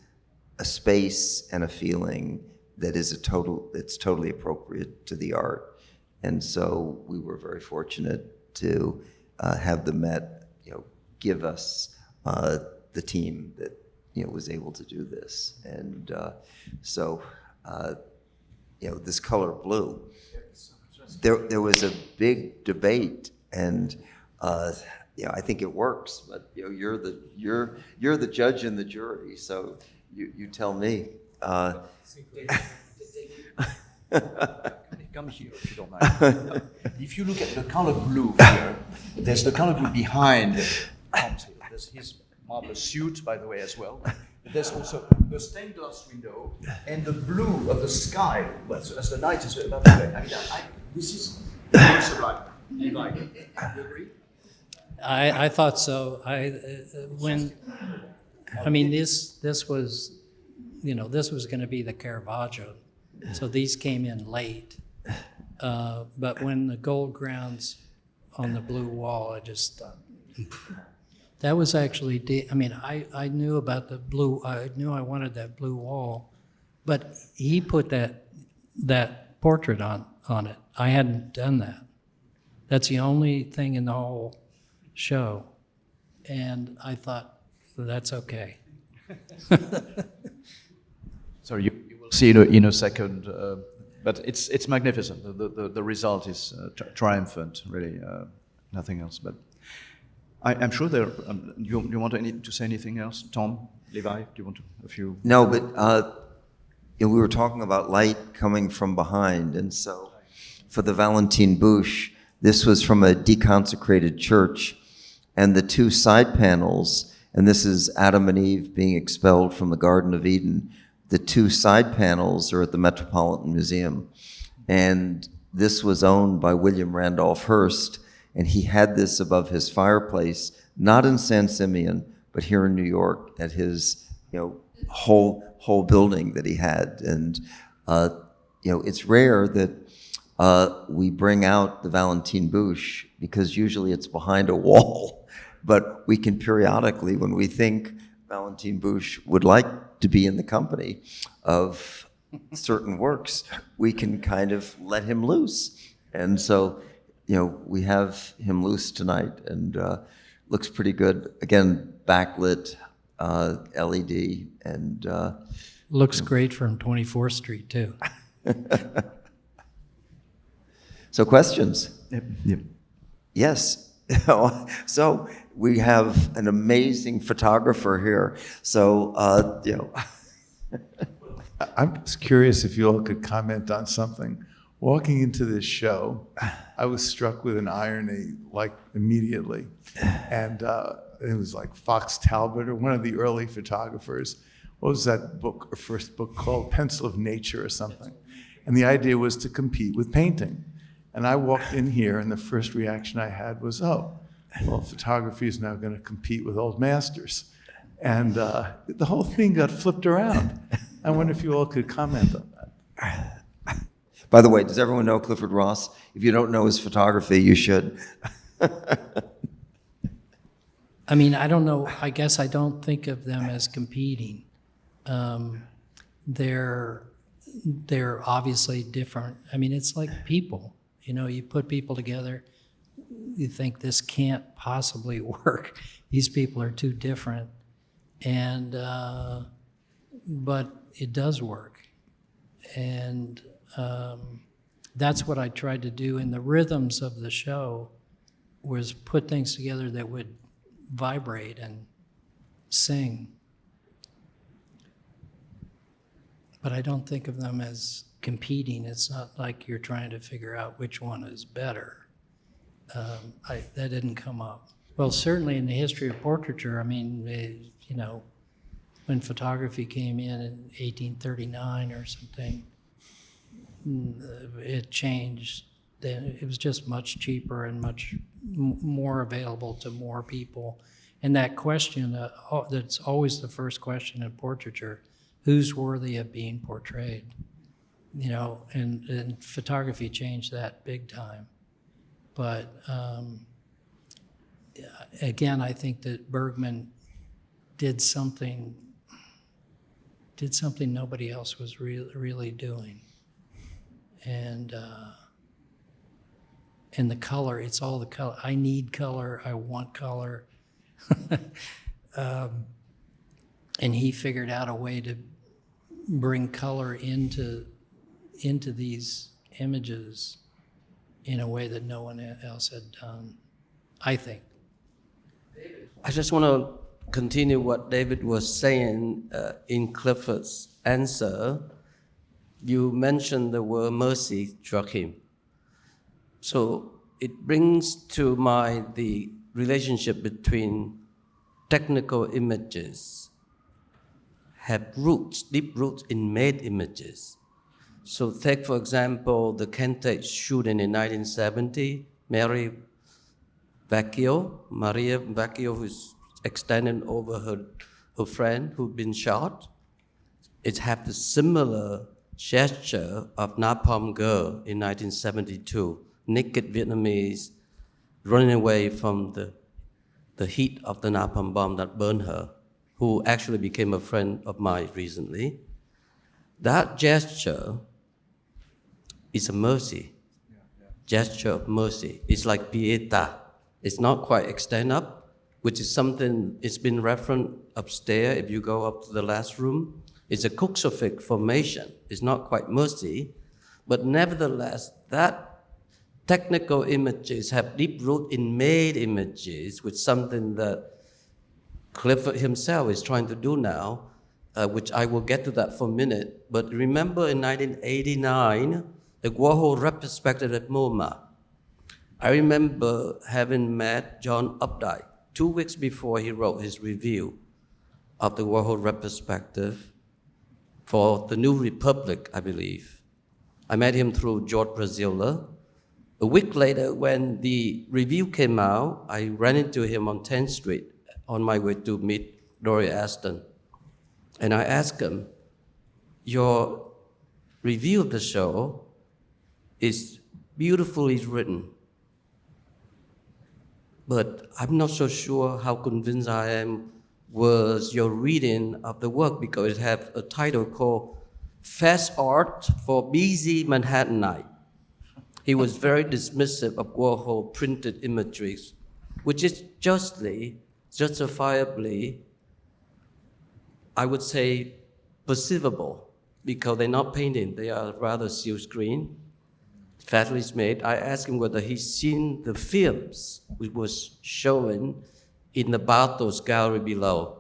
a space and a feeling that is it's totally appropriate to the art. And so we were very fortunate to have the Met, give us the team that was able to do this. And so this color blue, there was a big debate, and I think it works, but you're the judge and the jury, so you tell me. Come here, if you don't mind. If you look at the color blue here, there's the color blue behind Tom's here. There's his marvelous suit, by the way, as well. But there's also the stained glass window and the blue of the sky. Well, as the night is about to end. This is sublime. Levi, you agree? I thought so. This was, this was going to be the Caravaggio, so these came in late. But when the gold grounds on the blue wall, I just thought that was actually. I knew about the blue. I knew I wanted that blue wall, but he put that portrait on it. I hadn't done that. That's the only thing in the whole show, and I thought, that's okay. So you will see in a second, but it's magnificent. The result is triumphant, really, nothing else. But I'm sure there. You want to say anything else, Tom, Levi? Do you want a few? No, but we were talking about light coming from behind, and so for the Valentine Bouche, this was from a deconsecrated church, and the two side panels, and this is Adam and Eve being expelled from the Garden of Eden. The two side panels are at the Metropolitan Museum, and this was owned by William Randolph Hearst, and he had this above his fireplace, not in San Simeon, but here in New York at his, whole building that he had. And, it's rare that we bring out the Valentine Bouche because usually it's behind a wall, but we can periodically, when we think Valentine Bouche would like to be in the company of certain works, we can kind of let him loose. And so, we have him loose tonight, and looks pretty good. Again, backlit, LED, and Looks great from 24th Street, too. so questions? Yep. Yes. So we have an amazing photographer here. So, I'm just curious if you all could comment on something. Walking into this show, I was struck with an irony, like immediately. And it was like Fox Talbot, or one of the early photographers. What was that book, or first book called? Pencil of Nature or something. And the idea was to compete with painting. And I walked in here, and the first reaction I had was, photography is now going to compete with old masters. And the whole thing got flipped around. I wonder if you all could comment on that. by the way, does everyone know Clifford Ross? If you don't know his photography, you should. I mean, I don't know. I guess I don't think of them as competing. They're obviously different. I mean, it's like people. You put people together, you think this can't possibly work. These people are too different, and but it does work, and that's what I tried to do in the rhythms of the show, was put things together that would vibrate and sing. But I don't think of them as competing. It's not like you're trying to figure out which one is better. That didn't come up. Well, certainly in the history of portraiture, I mean, when photography came in 1839 or something, it changed. It was just much cheaper and much more available to more people. And that question, that's always the first question in portraiture: who's worthy of being portrayed? And photography changed that big time. But again, I think that Bergman did something nobody else was really doing. And the color, it's all the color. I need color, I want color. And he figured out a way to bring color into these images in a way that no one else had done, I think. I just want to continue what David was saying in Clifford's answer. You mentioned the word mercy, Joachim. So it brings to mind the relationship between technical images have roots, deep roots in made images. So take, for example, the cantate shooting in 1970, Maria Vecchio, who's extended over her friend who'd been shot. It had the similar gesture of Napalm Girl in 1972, naked Vietnamese running away from the heat of the napalm bomb that burned her, who actually became a friend of mine recently. That gesture is a mercy, gesture of mercy. It's like pietà. It's not quite extend up, which is something, it's been referenced upstairs if you go up to the last room. It's a crucifix formation. It's not quite mercy, but nevertheless, that technical images have deep root in made images, which is something that Clifford himself is trying to do now, which I will get to that for a minute. But remember in 1989, the Warhol retrospective at MoMA. I remember having met John Updike 2 weeks before he wrote his review of the Warhol retrospective for the New Republic, I believe. I met him through George Braziller. A week later, when the review came out, I ran into him on 10th Street on my way to meet Dory Aston. And I asked him, your review of the show is beautifully written, but I'm not so sure how convinced I am was your reading of the work, because it had a title called Fast Art for Busy Manhattanite. He was very dismissive of Warhol printed imageries, which is justifiably, I would say, perceivable, because they're not painting, they are rather silkscreen, fatly made. I asked him whether he's seen the films which was shown in the Bartos gallery below.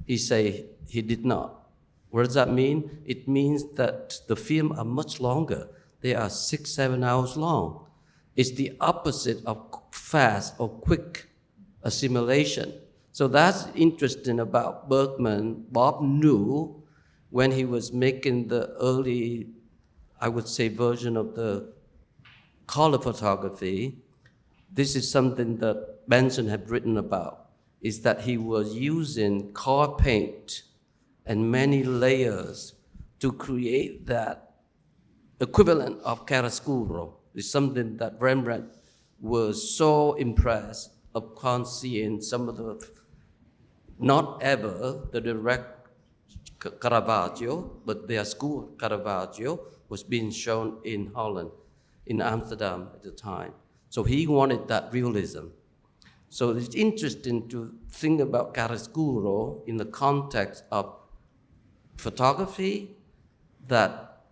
He said he did not. What does that mean? It means that the films are much longer. They are 6-7 hours long. It's the opposite of fast or quick assimilation. So that's interesting about Bergman. Bob knew when he was making the early, I would say, version of the color photography. This is something that Benson had written about, is that he was using color paint and many layers to create that equivalent of chiaroscuro. It's something that Rembrandt was so impressed upon seeing some of the, not ever the direct Caravaggio, but their school Caravaggio was being shown in Holland, in Amsterdam at the time. So he wanted that realism. So it's interesting to think about chiaroscuro in the context of photography that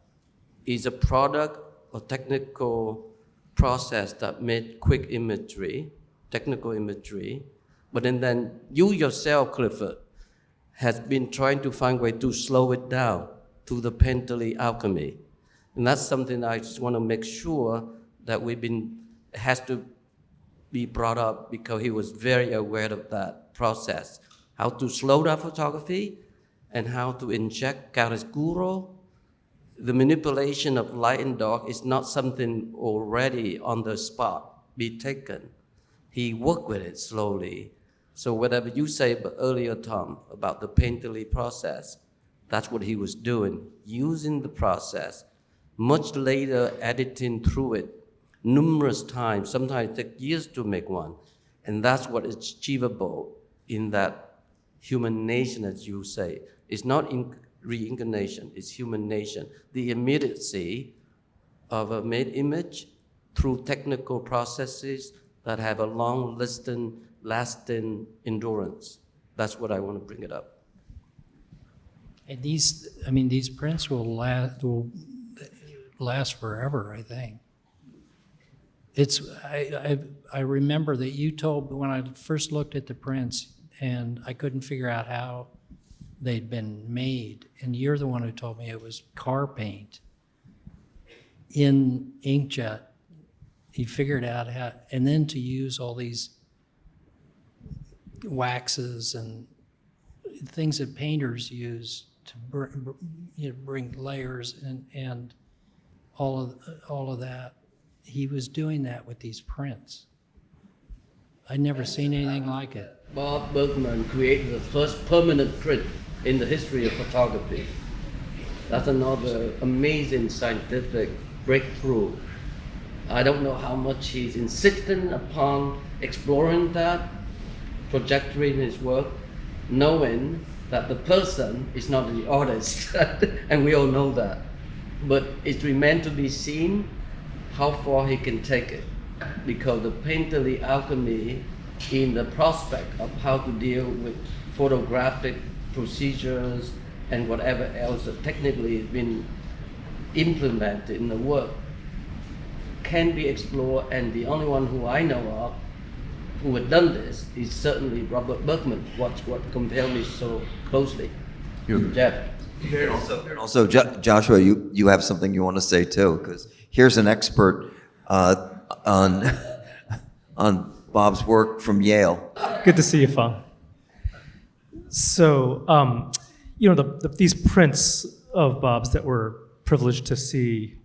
is a product or technical process that made quick imagery, technical imagery, but then you yourself, Clifford, has been trying to find a way to slow it down through the painterly alchemy. And that's something I just want to make sure that has to be brought up, because he was very aware of that process, how to slow down photography and how to inject chiaroscuro. The manipulation of light and dark is not something already on the spot be taken. He worked with it slowly. So whatever you say earlier, Tom, about the painterly process, that's what he was doing, using the process, much later editing through it numerous times. Sometimes it takes years to make one. And that's what is achievable in that human nation, as you say. It's not reincarnation, it's human nation. The immediacy of a made image through technical processes that have a long, lasting endurance. That's what I want to bring it up. And these prints will last forever, I think. I remember that you told me when I first looked at the prints and I couldn't figure out how they'd been made, and you're the one who told me it was car paint in inkjet. He figured out how, and then to use all these waxes and things that painters use to bring layers and all of that. He was doing that with these prints. I'd never seen anything like it. Bob Bergman created the first permanent print in the history of photography. That's another amazing scientific breakthrough. I don't know how much he's insistent upon exploring that trajectory in his work, knowing that the person is not the artist, and we all know that. But it remains to be seen how far he can take it, because the painterly alchemy in the prospect of how to deal with photographic procedures and whatever else that technically has been implemented in the work can be explored, and the only one who I know of who had done this is certainly Robert Bergman. What compelled me so closely. Jeff. Also, Joshua, you have something you want to say too, because here's an expert on Bob's work from Yale. Good to see you, Fang. So, these prints of Bob's that we're privileged to see,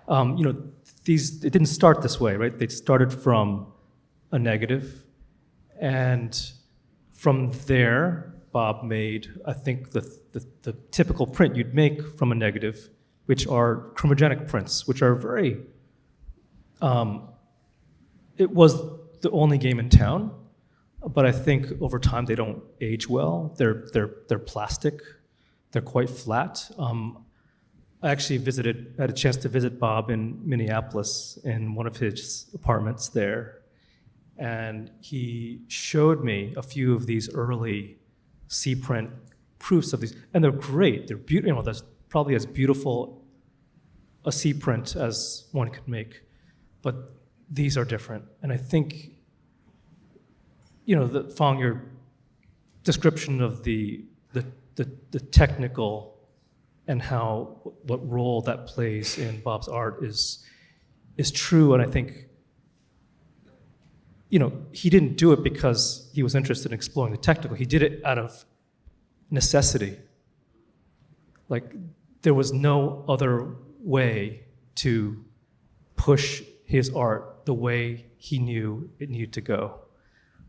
it didn't start this way, right? They started from a negative, and from there, Bob made, I think, the typical print you'd make from a negative, which are chromogenic prints, which are very, it was the only game in town, but I think over time they don't age well. They're plastic, they're quite flat. I actually had a chance to visit Bob in Minneapolis in one of his apartments there, and he showed me a few of these early C-print proofs of these, and they're great. They're beautiful. That's probably as beautiful a C-print as one could make, but these are different. And I think, Fang, your description of the technical and what role that plays in Bob's art is true, and I think, he didn't do it because he was interested in exploring the technical. He did it out of necessity. Like, there was no other way to push his art the way he knew it needed to go.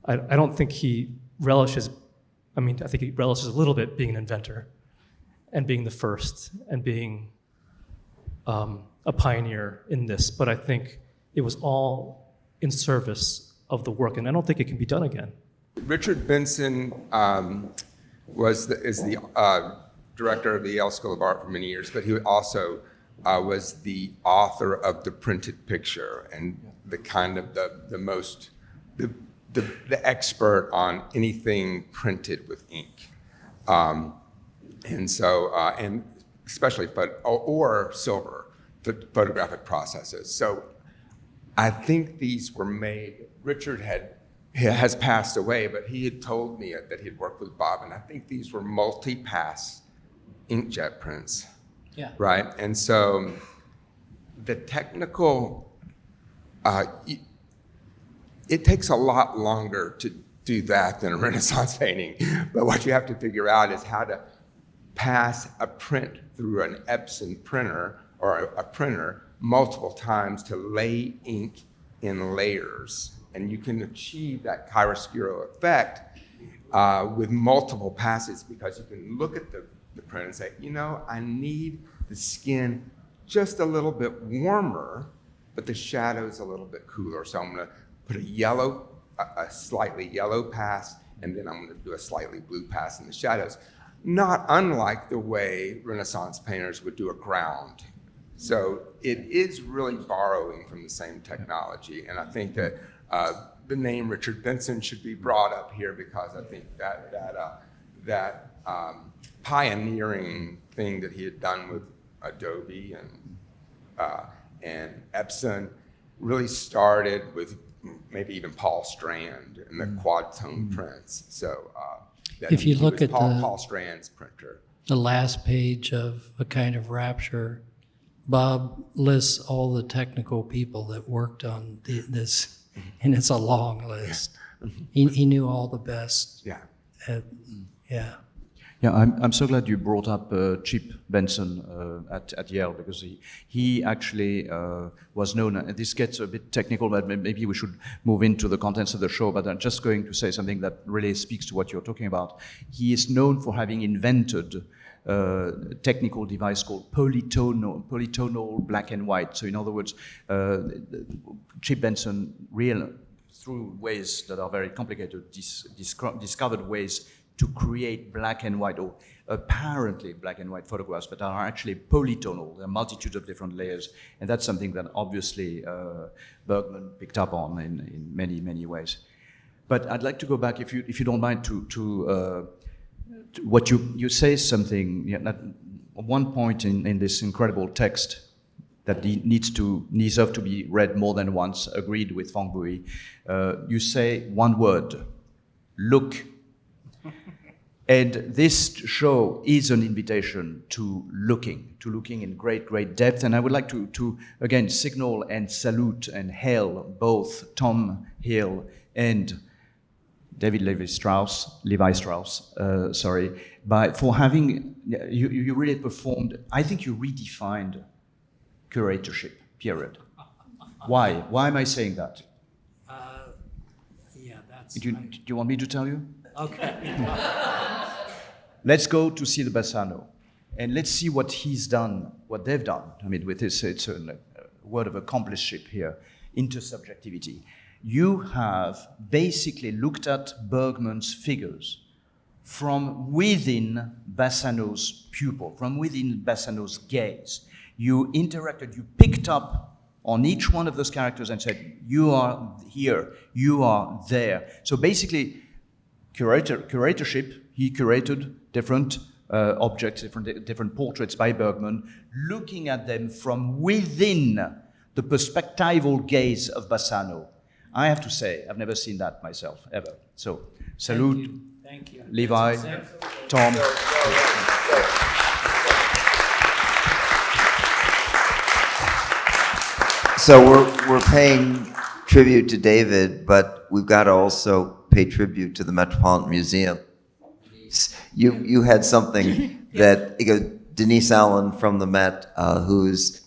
I don't think he relishes, I think he relishes a little bit being an inventor and being the first and being a pioneer in this, but I think it was all in service of the work, and I don't think it can be done again. Richard Benson is the director of the Yale School of Art for many years, but he also was the author of the printed picture and the kind of the expert on anything printed with ink, and especially or silver photographic processes. So I think these were made. Richard has passed away, but he had told me that he had worked with Bob, and I think these were multi-pass inkjet prints. Yeah. Right, and so the technical, it takes a lot longer to do that than a Renaissance painting. But what you have to figure out is how to pass a print through an Epson printer or a printer multiple times to lay ink in layers. And you can achieve that chiaroscuro effect with multiple passes, because you can look at the print and say, I need the skin just a little bit warmer, but the shadow's a little bit cooler. So I'm going to put a slightly yellow pass, and then I'm going to do a slightly blue pass in the shadows. Not unlike the way Renaissance painters would do a ground. So it is really borrowing from the same technology. And I think that the name Richard Benson should be brought up here, because I think that pioneering thing that he had done with Adobe and Epson really started with maybe even Paul Strand and the quad tone prints. So if you look at Paul Strand's printer, the last page of A Kind of Rapture, Bob lists all the technical people that worked on this, and it's a long list. He knew all the best. Yeah. Yeah. Yeah, I'm so glad you brought up Chip Benson at Yale, because he actually was known, and this gets a bit technical, but maybe we should move into the contents of the show, but I'm just going to say something that really speaks to what you're talking about. He is known for having invented a technical device called polytonal black and white. So in other words, Chip Benson through ways that are very complicated, discovered ways to create black and white, or apparently black and white photographs, but are actually polytonal. There are a multitude of different layers, and that's something that obviously Bergman picked up on in many, many ways. But I'd like to go back, if you don't mind, to what you say something, at one point in this incredible text, that deserve to be read more than once, agreed with Fang Bui. You say one word, look. And this show is an invitation to looking in great, great depth. And I would like to again, signal and salute and hail both Tom Hill and Levi Strauss, for having, you really performed, I think you redefined curatorship, period. Why? Why am I saying that? Yeah, that's... Do you want me to tell you? Okay. Let's go to see the Bassano, and let's see what he's done, what they've done. I mean, with this, it's a word of accompliceship here, intersubjectivity. You have basically looked at Bergman's figures from within Bassano's pupil, from within Bassano's gaze. You interacted, you picked up on each one of those characters and said, you are here, you are there. So basically, curatorship, he curated different objects, different portraits by Bergman, looking at them from within the perspectival gaze of Bassano. I have to say, I've never seen that myself, ever. So, salute, Thank you. Levi, Tom. So we're paying tribute to David, but we've got to also pay tribute to the Metropolitan Museum. You had something that Denise Allen from the Met, who's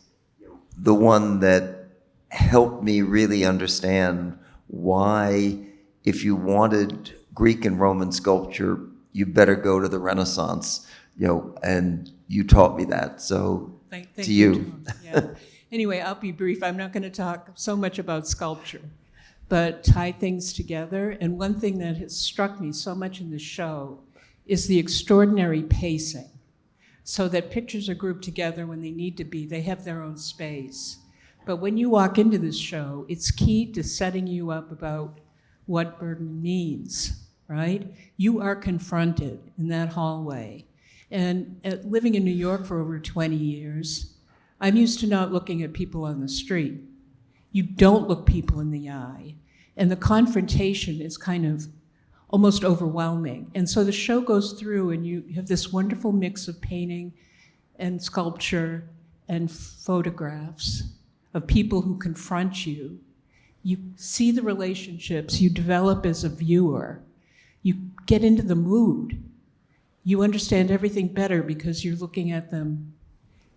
the one that helped me really understand why, if you wanted Greek and Roman sculpture, you better go to the Renaissance, and you taught me that. So thank to you. Tom. Yeah. Anyway, I'll be brief. I'm not going to talk so much about sculpture, but tie things together. And one thing that has struck me so much in the show is the extraordinary pacing, so that pictures are grouped together when they need to be. They have their own space. But when you walk into this show, it's key to setting you up about what Bergman means, right? You are confronted in that hallway. And living in New York for over 20 years, I'm used to not looking at people on the street. You don't look people in the eye. And the confrontation is kind of almost overwhelming. And so the show goes through and you have this wonderful mix of painting and sculpture and photographs of people who confront you. You see the relationships you develop as a viewer. You get into the mood. You understand everything better because you're looking at them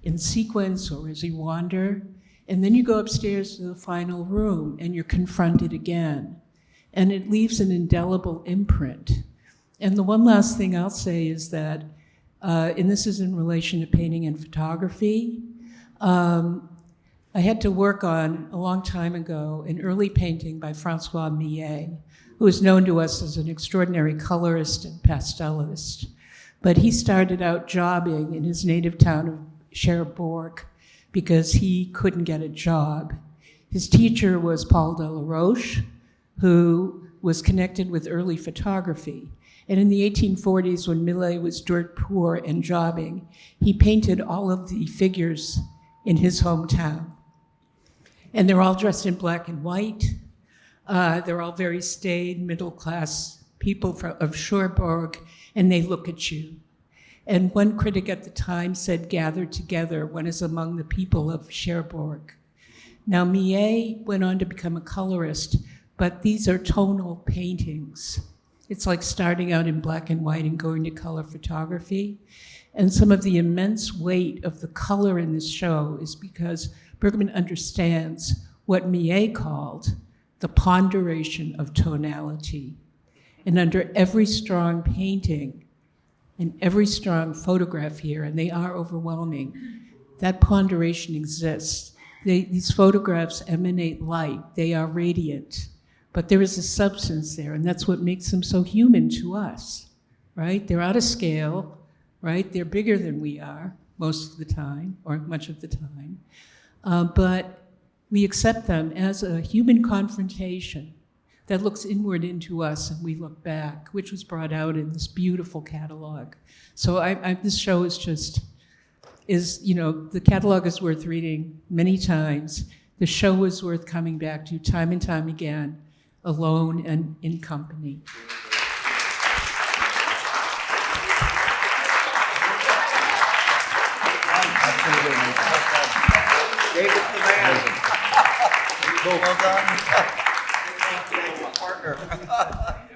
in sequence or as you wander. And then you go upstairs to the final room and you're confronted again. And it leaves an indelible imprint. And the one last thing I'll say is that, and this is in relation to painting and photography, I had to work on, a long time ago, an early painting by Francois Millet, who is known to us as an extraordinary colorist and pastelist. But he started out jobbing in his native town of Cherbourg because he couldn't get a job. His teacher was Paul Delaroche, who was connected with early photography. And in the 1840s, when Millet was dirt poor and jobbing, he painted all of the figures in his hometown. And they're all dressed in black and white. They're all very staid, middle-class people of Cherbourg, and they look at you. And one critic at the time said, "Gathered together, one is among the people of Cherbourg." Now, Millet went on to become a colorist, but these are tonal paintings. It's like starting out in black and white and going to color photography. And some of the immense weight of the color in this show is because Bergman understands what Millet called the ponderation of tonality. And under every strong painting and every strong photograph here, and they are overwhelming, that ponderation exists. These photographs emanate light. They are radiant. But there is a substance there, and that's what makes them so human to us, right? They're out of scale, right? They're bigger than we are most of the time, or much of the time. But we accept them as a human confrontation that looks inward into us and we look back, which was brought out in this beautiful catalog. So this show is just, is, you know, the catalog is worth reading many times. The show is worth coming back to time and time again, alone and in company. David's the man. Well done. Thank you, partner.